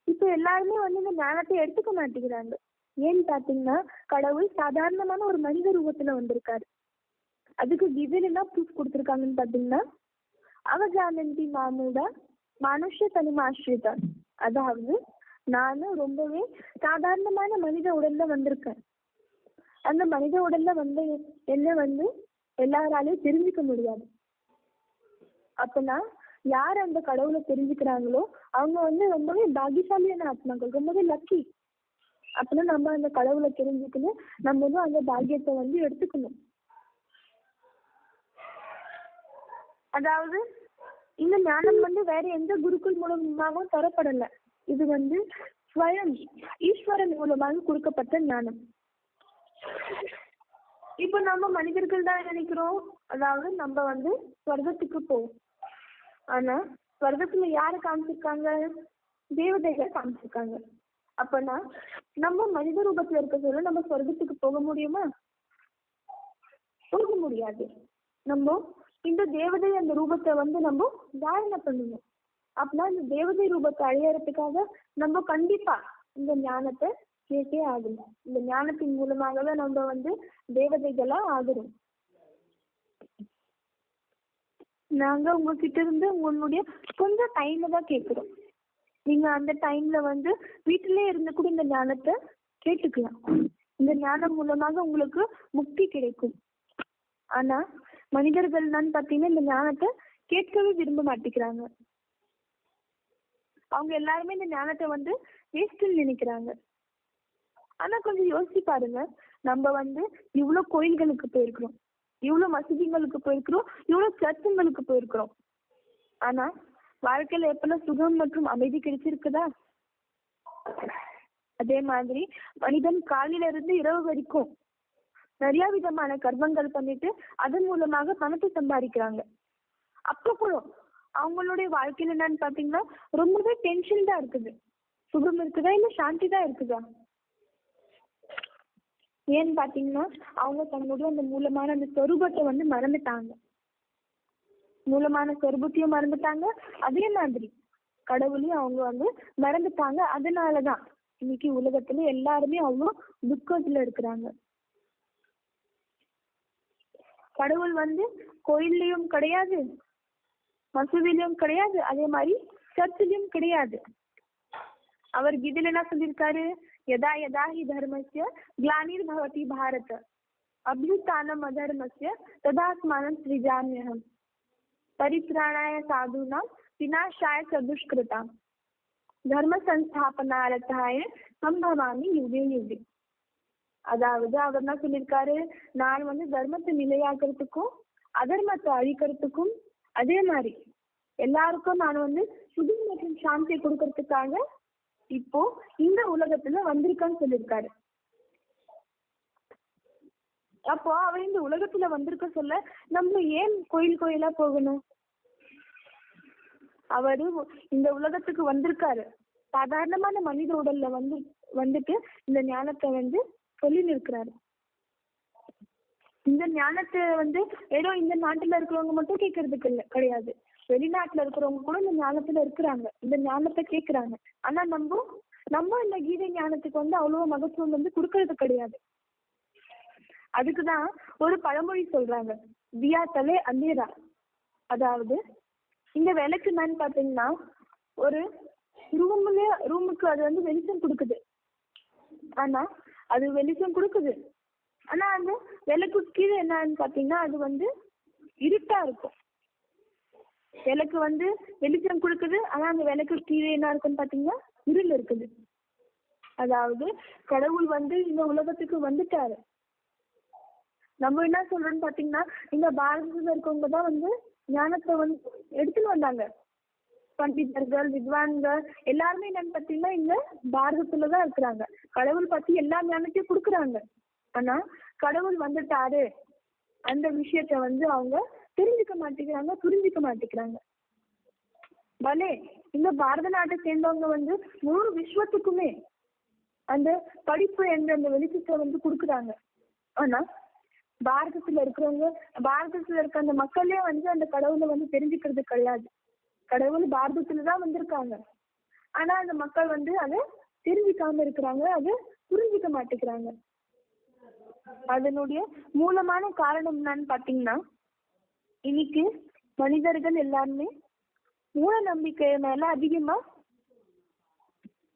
இப்ப எல்லாருமே வந்து இந்த ஞானத்தை எடுத்துக்க மாட்டேங்கிறாங்க. ஏன்னு பாத்தீங்கன்னா கடவுள் சாதாரணமான ஒரு மனித ரூபத்துல வந்திருக்காரு. அதுக்கு கீதையில என்ன ப்ரூஃப் கொடுத்திருக்காங்கன்னு பாத்தீங்கன்னா அவஜானந்தி மாமூடா மனுஷ தனிமாஸ்ரிதா. அதாவது நானும் ரொம்பவே சாதாரணமான மனித உடல்ல வந்திருக்கேன். அந்த மனித உடல்ல வந்து என்ன வந்து எல்லாராலையும் தெரிஞ்சுக்க முடியாது. அப்பனா யார் அந்த கடவுளை தெரிஞ்சுக்கிறாங்களோ அவங்க வந்து ரொம்பவே பாகியசாலியான ஆத்மாக்கள், ரொம்பவே லக்கி. அப்படின்னா நம்ம அந்த கடவுளை தெரிஞ்சுக்கணும், நம்ம வந்து அந்த பாக்கியத்தை வந்து எடுத்துக்கணும். அதாவது இந்த ஞானம் வந்து வேற எந்த குருக்கள் மூலமாகவும் தரப்படல. இது வந்து ஸ்வயம் ஈஸ்வரன் மூலமாக கொடுக்கப்பட்ட ஞானம். இப்ப நம்ம மனிதர்கள் தான் நினைக்கிறோம், அதாவது நம்ம வந்து ஸ்வர்க்கத்துக்கு போவோம். ஆனா ஸ்வர்க்கத்துல யாரு காமிச்சிருக்காங்க? தேவதைகள் காமிச்சிருக்காங்க. அப்பனா நம்ம மனித ரூபத்துல இருக்க சொல்ல நம்ம ஸ்வர்க்கத்துக்கு போக முடியுமா? போக முடியாது. நம்ம இந்த தேவதை அந்த ரூபத்தை வந்து நம்ம தாரணை பண்ணணும். அப்படின்னா இந்த தேவதை ரூபத்தை அடையறதுக்காக நம்ம கண்டிப்பா இந்த ஞானத்தை கேட்டே ஆகணும். இந்த ஞானத்தின் மூலமாகவே நம்ம வந்து தேவதைகளா ஆகுறோம். நாங்க உங்ககிட்ட இருந்து உங்களுடைய கொஞ்சம் டைம் தான் கேட்கிறோம். நீங்க அந்த டைம்ல வந்து வீட்டிலே இருந்து கூட இந்த ஞானத்தை கேட்டுக்கலாம். இந்த ஞானம் மூலமாக உங்களுக்கு முக்தி கிடைக்கும். ஆனா மனிதர்கள் தான் பாத்தீங்கன்னா இந்த ஞானத்தை கேட்கவே விரும்ப மாட்டேங்கிறாங்க. அவங்க எல்லாருமே இந்த ஞானத்தை வந்து வேஸ்ட்னு நினைக்கிறாங்க. ஆனா கொஞ்சம் யோசிச்சு பாருங்க, நம்ம வந்து இவ்வளவு கோயில்களுக்கு போயிருக்கிறோம், இவ்வளவு மசூதிகளுக்கு போயிருக்கிறோம், இவ்வளவு சர்ச்சுங்களுக்கு போயிருக்கிறோம். ஆனா வாழ்க்கையில எப்பெல்லாம் சுகம் மற்றும் அமைதி கிடைச்சிருக்குதா? அதே மாதிரி மனிதன் காலையில இருந்து இரவு வரைக்கும் நிறைய விதமான கர்மங்கள் பண்ணிட்டு அதன் மூலமாக பணத்தை சம்பாதிக்கிறாங்க. அப்ப கூட அவங்களுடைய வாழ்க்கையில என்னன்னு பாத்தீங்கன்னா ரொம்பவே டென்ஷன் தான் இருக்குது. சுகம் இருக்குதா இல்ல சாந்தி தான் இருக்குதா? ஏன்னு பாத்தீங்கன்னா அவங்க தன்னுடைய அந்த மூலமான அந்த சொரூபத்தை வந்து மறந்துட்டாங்க. மூலமான சொரூபத்தையும் மறந்துட்டாங்க, அதே மாதிரி கடவுளையும் அவங்க வந்து மறந்துட்டாங்க. அதனாலதான் இன்னைக்கு உலகத்துல எல்லாருமே அவ்வளோ துக்கத்துல இருக்கிறாங்க. கடவுள் வந்து கோயில்லையும் கிடையாது, மசூதியிலும் கிடையாது, அதே மாதிரி சர்ச்சிலையும் கிடையாது. அவர் கீதையில என்ன சொல்லியிருக்காரு? யதா யதா ஹி தர்மஸ்ய க்ளானிர் பவதி பாரத அபியுத்தானம் அதர்மஸ்ய ததாத்மானம் ஸ்ரீஜாம்யஹம் பரித்ராணாய சாதுனாம் விநாசாய சதுஷ்கிருதாம் தர்ம சம்ஸ்தாபனார்த்தாய சம்பவாமி யுகே யுகே. அதாவது அவர் என்ன சொல்லியிருக்காரு? நான் வந்து தர்மத்தை நிலையாக்குறதுக்கும் அதர்மத்தை அழிக்கிறதுக்கும் அதே மாதிரி எல்லாருக்கும் நான் வந்து சுகம் மற்றும் சாந்தியை கொடுக்கறதுக்காக இப்போ இந்த உலகத்துல வந்திருக்கான்னு சொல்லியிருக்காரு. அப்போ அவர் இந்த உலகத்துல வந்திருக்க சொல்ல நம்ம ஏன் கோயிலா போகணும்? அவரு இந்த உலகத்துக்கு வந்திருக்காரு, சாதாரணமான மனித உடல்ல வந்துட்டு இந்த ஞானத்தை வந்து சொல்லி நிற்கிறாரு. இந்த ஞானத்தை வந்து ஏதோ இந்த நாட்டுல இருக்கிறவங்க மட்டும் கேட்கறதுக்கு கிடையாது, வெளிநாட்டுல இருக்கிறவங்க கூட இந்த ஞானத்துல இருக்கிறாங்க, இந்த ஞானத்தை கேட்கிறாங்க. ஆனா நம்ம இந்த கீதை ஞானத்துக்கு வந்து அவ்வளவு மகத்துவம் வந்து கொடுக்கறது கிடையாது. அதுக்குதான் ஒரு பழமொழி சொல்றாங்க, தியா தலே அந்தேரா. அதாவது இந்த விளக்கு என்னன்னு பாத்தீங்கன்னா ஒரு ரூமுக்கு அது வந்து வெளிச்சம் கொடுக்குது. ஆனா அது வெளிச்சம் கொடுக்குது, ஆனா அந்த விளக்கு கீழே என்னன்னு பாத்தீங்கன்னா அது வந்து இருட்டா இருக்கும். விளக்கு வந்து வெளிச்சம் கொடுக்குது, ஆனா அந்த விளக்கு கீழே என்ன இருக்குன்னு பாத்தீங்கன்னா இருள் இருக்குது. அதாவது கடவுள் வந்து இந்த உலகத்துக்கு வந்துட்டாரு. நம்ம என்ன சொல்றோம்னு பாத்தீங்கன்னா இந்த பாரதத்துல இருக்கவங்க தான் வந்து ஞானத்தை வந்து எடுத்துன்னு வந்தாங்க. பண்டிதர்கள், வித்வான்கள் எல்லாருமே என்னன்னு பாத்தீங்கன்னா இந்த பாரதத்துலதான் இருக்கிறாங்க. கடவுள் பத்தி எல்லா ஞானத்தையும் கொடுக்குறாங்க. ஆனா கடவுள் வந்துட்டாரு அந்த விஷயத்த வந்து அவங்க தெரிஞ்சுக்க மாட்டேங்கிறாங்க, புரிஞ்சுக்க மாட்டேங்கிறாங்க. பலே இந்த பாரத நாட்டை சேர்ந்தவங்க வந்து முழு விஸ்வத்துக்குமே அந்த படிப்பு என்ற அந்த வெளிச்சத்தை வந்து கொடுக்குறாங்க. ஆனா பாரதத்துல இருக்க அந்த மக்களே வந்து அந்த கடவுளை வந்து தெரிஞ்சுக்கிறது கிடையாது. கடவுள் பாரதத்துலதான் வந்திருக்காங்க, ஆனா அந்த மக்கள் வந்து அதை தெரிஞ்சுக்காம இருக்கிறாங்க, அதை புரிஞ்சுக்க மாட்டேங்கிறாங்க. அதனுடைய மூலமான காரணம் என்னன்னு பாத்தீங்கன்னா இன்னைக்கு மனிதர்கள் எல்லாருமே மூட நம்பிக்கை மேல அதிகமா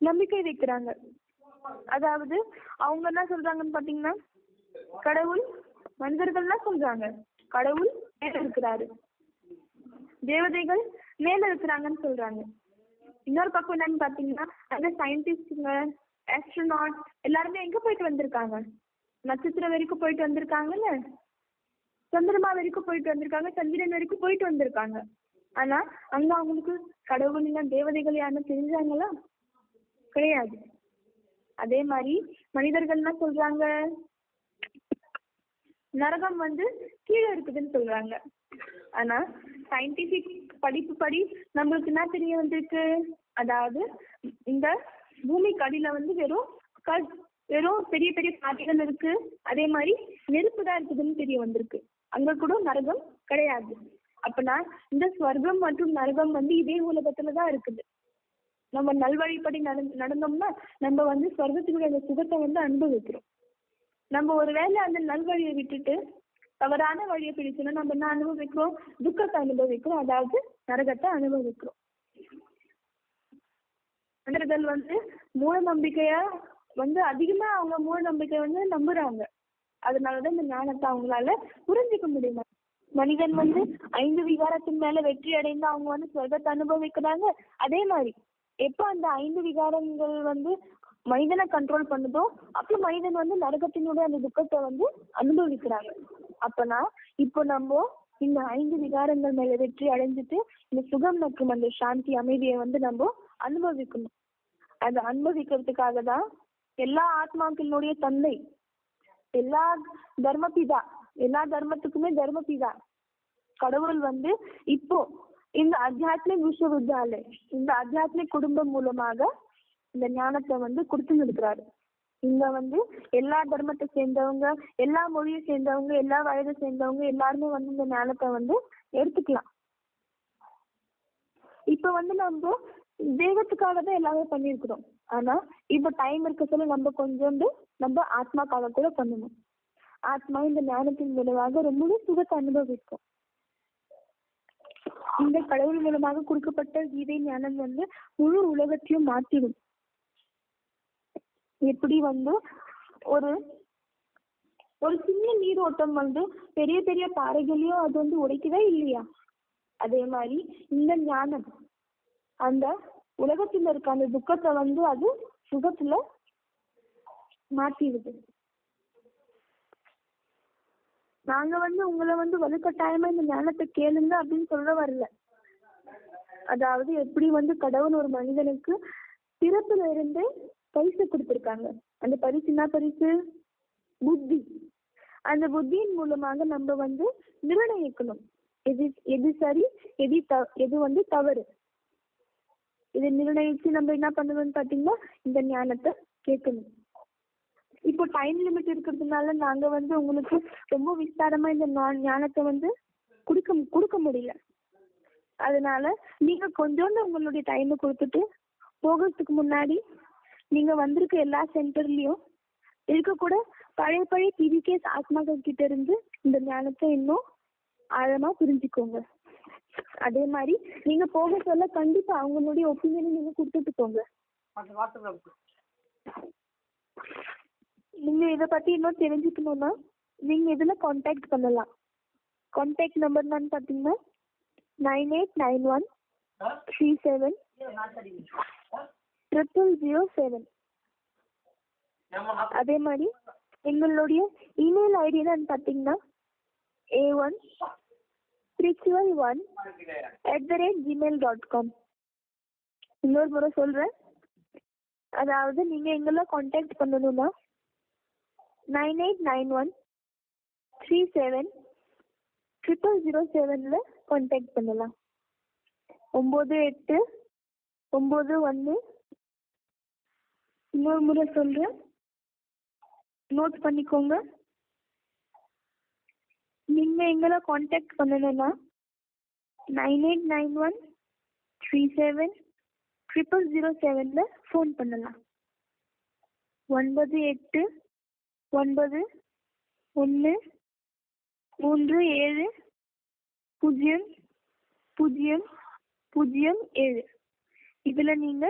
நம்பிக்கை வைக்கிறாங்க. அதாவது அவங்க என்ன சொல்றாங்கன்னு பாத்தீங்கன்னா கடவுள், மனிதர்கள் என்ன சொல்றாங்க கடவுள் மேல இருக்கிறாரு, தேவதைகள் மேல இருக்கிறாங்கன்னு சொல்றாங்க. இன்னொரு பக்கம் என்னன்னு பாத்தீங்கன்னா அந்த சயின்டிஸ்டுங்க, ஆஸ்ட்ரோநாட் எல்லாருமே எங்க போயிட்டு வந்திருக்காங்க? நட்சத்திரம் வரைக்கும் போயிட்டு வந்திருக்காங்கல்ல, சந்திரமா வரைக்கும் போயிட்டு வந்திருக்காங்க, சந்திரன் வரைக்கும் போயிட்டு வந்திருக்காங்க. ஆனா அங்க அவங்களுக்கு கடவுள் இல்ல தேவதைகள் யாருன்னு தெரிஞ்சாங்களா? கிடையாது. அதே மாதிரி மனிதர்கள் என்ன சொல்றாங்க, நரகம் வந்து கீழே இருக்குதுன்னு சொல்றாங்க. ஆனா சயின்டிபிக் படிப்பு படி நம்மளுக்கு என்ன தெரிய வந்திருக்கு, அதாவது இந்த பூமிக்கு அடியில வந்து வெறும் பெரிய பெரிய பாறைகள் இருக்கு, அதே மாதிரி நெருப்பு தான் இருக்குதுன்னு தெரிய வந்திருக்கு. அங்க கூட நரகம் கிடையாது. அப்பனா இந்த ஸ்வர்க்கம் மற்றும் நரகம் வந்து இதே உலகத்துலதான் இருக்குது. நம்ம நல்வழிப்படி நடந்தோம்னா நம்ம வந்து ஸ்வர்க்கத்துக்குள்ள அந்த சுகத்தை வந்து அனுபவிக்கிறோம். நம்ம ஒருவேளை அந்த நல்வழியை விட்டுட்டு தவறான வழியை பிடிச்சோம்னா நம்ம என்ன அனுபவிக்கிறோம்? துக்கத்தை அனுபவிக்கிறோம், அதாவது நரகத்தை அனுபவிக்கிறோம். மனிதர்கள் வந்து மூட நம்பிக்கைய வந்து அதிகமா அவங்க மூட நம்பிக்கை வந்து நம்புறாங்க. அதனாலதான் இந்த ஞானத்தை அவங்களால புரிஞ்சுக்க முடியும். மனிதன் வந்து 5 விகாரத்தின் மேல வெற்றி அடைந்து அவங்க வந்து சொர்க்கத்தை அனுபவிக்கிறாங்க. அதே மாதிரி எப்ப அந்த 5 விகாரங்கள் வந்து மனிதனை கண்ட்ரோல் பண்ணுதோ அப்ப மனிதன் வந்து நரகத்தினுடைய அந்த துக்கத்தை வந்து அனுபவிக்கிறாங்க. அப்பனா இப்போ நம்ம இந்த 5 விகாரங்கள் மேல வெற்றி அடைஞ்சிட்டு இந்த சுகம் மற்றும் அந்த சாந்தி அமைதியை வந்து நம்ம அனுபவிக்கணும். அதை அனுபவிக்கிறதுக்காக தான் எல்லா ஆத்மாக்களினுடைய தந்தை, எல்லா தர்மபிதா, எல்லா தர்மத்துக்குமே தர்மபிதா கடவுள் வந்து இப்போ இந்த அத்தியாத்மிக் விஸ்வவித்யாலய, இந்த அத்தியாத்மிக் குடும்பம் மூலமாக இந்த ஞானத்தை வந்து கொடுத்துன்னு இருக்கிறாரு. இங்க வந்து எல்லா தர்மத்தை சேர்ந்தவங்க, எல்லா மொழியை சேர்ந்தவங்க, எல்லா வயதை சேர்ந்தவங்க எல்லாருமே வந்து இந்த ஞானத்தை வந்து எடுத்துக்கலாம். இப்ப வந்து நம்ம தேகத்துக்காக தான் எல்லாமே பண்ணிருக்கிறோம். ஆனா இப்ப டைம் இருக்க சொல்ல நம்ம கொஞ்சோண்டு நம்ம ஆத்மாக்காக கூட பண்ணணும். ஆத்மா இந்த ஞானத்தின் மூலமாக ரொம்பவே சுகத்தை அனுபவிக்கும். இந்த கடவுள் மூலமாக கொடுக்கப்பட்ட கீதை ஞானம் வந்து முழு உலகத்தையும் மாற்றிடும். எப்படி வந்து ஒரு சின்ன நீரோட்டம் வந்து பெரிய பெரிய பாறைகளையும் அது வந்து உடைக்கவே இல்லையா? அதே மாதிரி இந்த ஞானம் அந்த உலகத்துல இருக்க அந்த துக்கத்தை வந்து அது சுகத்துல மாற்றிடுது. நாங்க உங்களை வலுக்கட்டாயமா இந்த ஞானத்தை கேளுங்க அப்படின்னு சொல்ல வரல. அதாவது எப்படி கடவுள் ஒரு மனிதனுக்கு பிறப்புல இருந்தே பரிசு கொடுத்திருக்காங்க. அந்த பரிசு என்ன பரிசு? புத்தி. அந்த புத்தியின் மூலமாக நம்ம நிர்ணயிக்கணும் எது சரி எது தவறு. இதை நிர்ணயிச்சு நம்ம என்ன பண்ணணும்னு பாத்தீங்கன்னா இந்த ஞானத்தை கேட்கணும். இப்போ டைம் லிமிட் இருக்கிறதுனால நாங்க உங்களுக்கு ரொம்ப விஸ்தாரமா இந்த ஞானத்தை கொடுக்க முடியல. அதனால நீங்க கொஞ்சோண்டு உங்களுடைய டைமை கொடுத்துட்டு போகிறதுக்கு முன்னாடி நீங்க வந்திருக்க எல்லா சென்டர்லயும் இருக்கக்கூட பழைய டிவிகேஸ் ஆத்மாக்கள் கிட்ட இருந்து இந்த ஞானத்தை இன்னும் ஆழமா புரிஞ்சுக்கோங்க. அதே மாதிரி நீங்க போக சொல்ல கண்டிப்பா அவங்களுடைய ஒப்பீனியனை நீங்க கொடுத்துட்டு போங்க. நீங்க இதை பத்தி இன்னும் தெரிஞ்சுக்கணும்னா நீங்க இதுல கான்டாக்ட் பண்ணலாம். கான்டாக்ட் நம்பர் என்னன்னு பாத்தீங்கன்னா 9891370007. அதே மாதிரி எங்களுடைய இமெயில் ஐடி என்னன்னு பாத்தீங்கன்னா a1spiritual1@gmail.com. இன்னொரு முறை சொல்றேன். அதாவது நீங்க எங்களை கான்டாக்ட் பண்ணணும்னா 9891370007 கான்டாக்ட் பண்ணலாம். 9891. இன்னொரு முறை சொல்றேன், நோட் பண்ணிக்கோங்க. நீங்க எங்களை கான்டாக்ட் பண்ணணும்னா 9891370007 ஃபோன் பண்ணலாம். 9891370007. இதுல நீங்க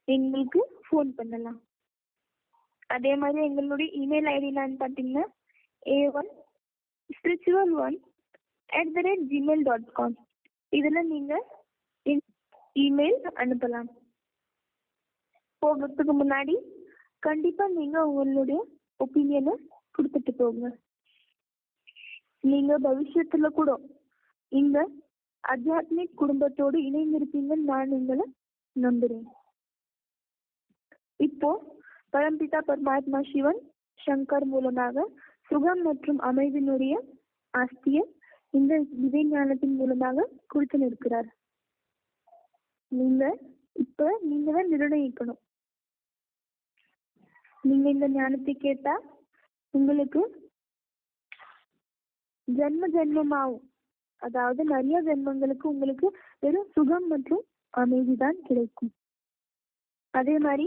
எங்களுக்கு ஃபோன் பண்ணலாம். அதே மாதிரி எங்களுடைய இமெயில் ஐடி என்னன்னு பாத்தீங்கன்னா a1spiritual1@gmail.com. இதுல நீங்க இமெயில் அனுப்பலாம். போகிறதுக்கு முன்னாடி கண்டிப்பா நீங்க உங்களுடைய ஒப்பீனியனை கொடுத்துட்டு போங்க. நீங்க பவிஷ்யத்துல கூட இந்த ஆத்தியாத்மிக் குடும்பத்தோடு இணைந்திருப்பீங்கன்னு நான் உங்களை நம்புறேன். இப்போ பரம்பிதா பரமாத்மா சிவன் சங்கர் மூலமாக சுகம் மற்றும் அமைதியினுடைய ஆஸ்தியை இந்த விதை ஞானத்தின் மூலமாக கொடுத்து நிற்கிறார். நீங்க தான் நிர்ணயிக்கணும். நீங்க இந்த ஞானத்தை கேட்டா உங்களுக்கு ஜென்மமாகும். அதாவது நிறைய ஜென்மங்களுக்கு உங்களுக்கு வெறும் சுகம் மற்றும் அமைதி தான் கிடைக்கும். அதே மாதிரி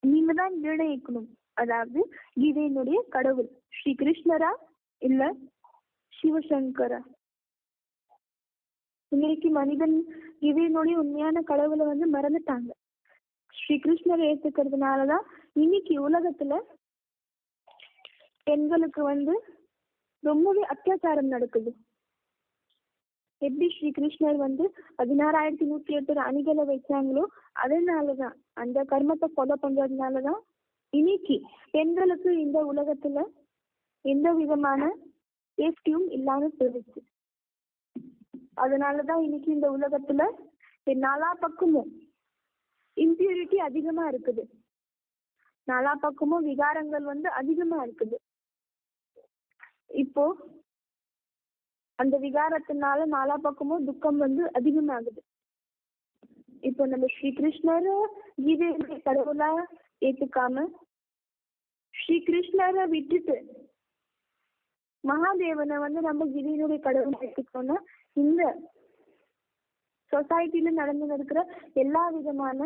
நீங்க தான் நிர்ணயிக்கணும். அதாவது கீதையினுடைய கடவுள் ஸ்ரீ கிருஷ்ணரா இல்ல சிவசங்கரா. இன்னைக்கு மனிதன் கீதையினுடைய உண்மையான கடவுளை மறந்துட்டாங்க. ஸ்ரீ கிருஷ்ணரை ஏத்துக்கிறதுனாலதான் இன்னைக்கு உலகத்துல பெண்களுக்கு ரொம்பவே அத்தியாச்சாரம் நடக்குது. எப்படி ஸ்ரீ கிருஷ்ணர் 16,108 அணிகளை வச்சாங்களோ அதனாலதான் அந்த கர்மத்தை ஃபாலோ பண்றதுனாலதான் இன்னைக்கு பெண்களுக்கு இந்த உலகத்துல எந்த விதமான சேஃப்டியும் இல்லாம போயிடுச்சு. அதனாலதான் இன்னைக்கு இந்த உலகத்துல நாலா பக்கமும் இம்பியூரிட்டி அதிகமா இருக்குது. நாலா பக்கமும் விகாரங்கள் அதிகமா இருக்குது. இப்போ அந்த விகாரத்தினால நாலா பக்கமும் துக்கம் அதிகமாகுது. இப்போ நம்ம ஸ்ரீ கிருஷ்ணரை கீதையுடைய கடவுளா ஏத்துக்காம ஸ்ரீ கிருஷ்ணரை விட்டுட்டு மகாதேவனை நம்ம கீதையினுடைய கடவுளை ஏத்துக்கோன்னா இந்த சொசைட்டில நடந்து இருக்கிற எல்லா விதமான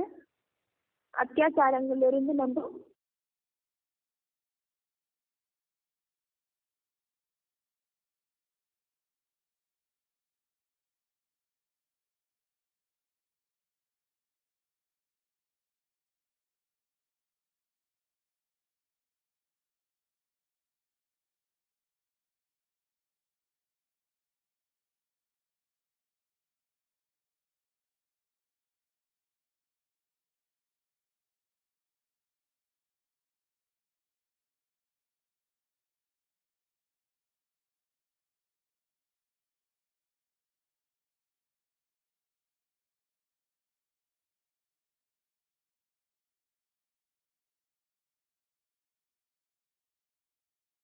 அத்தியாச்சாரங்கள்ல இருந்து நம்ம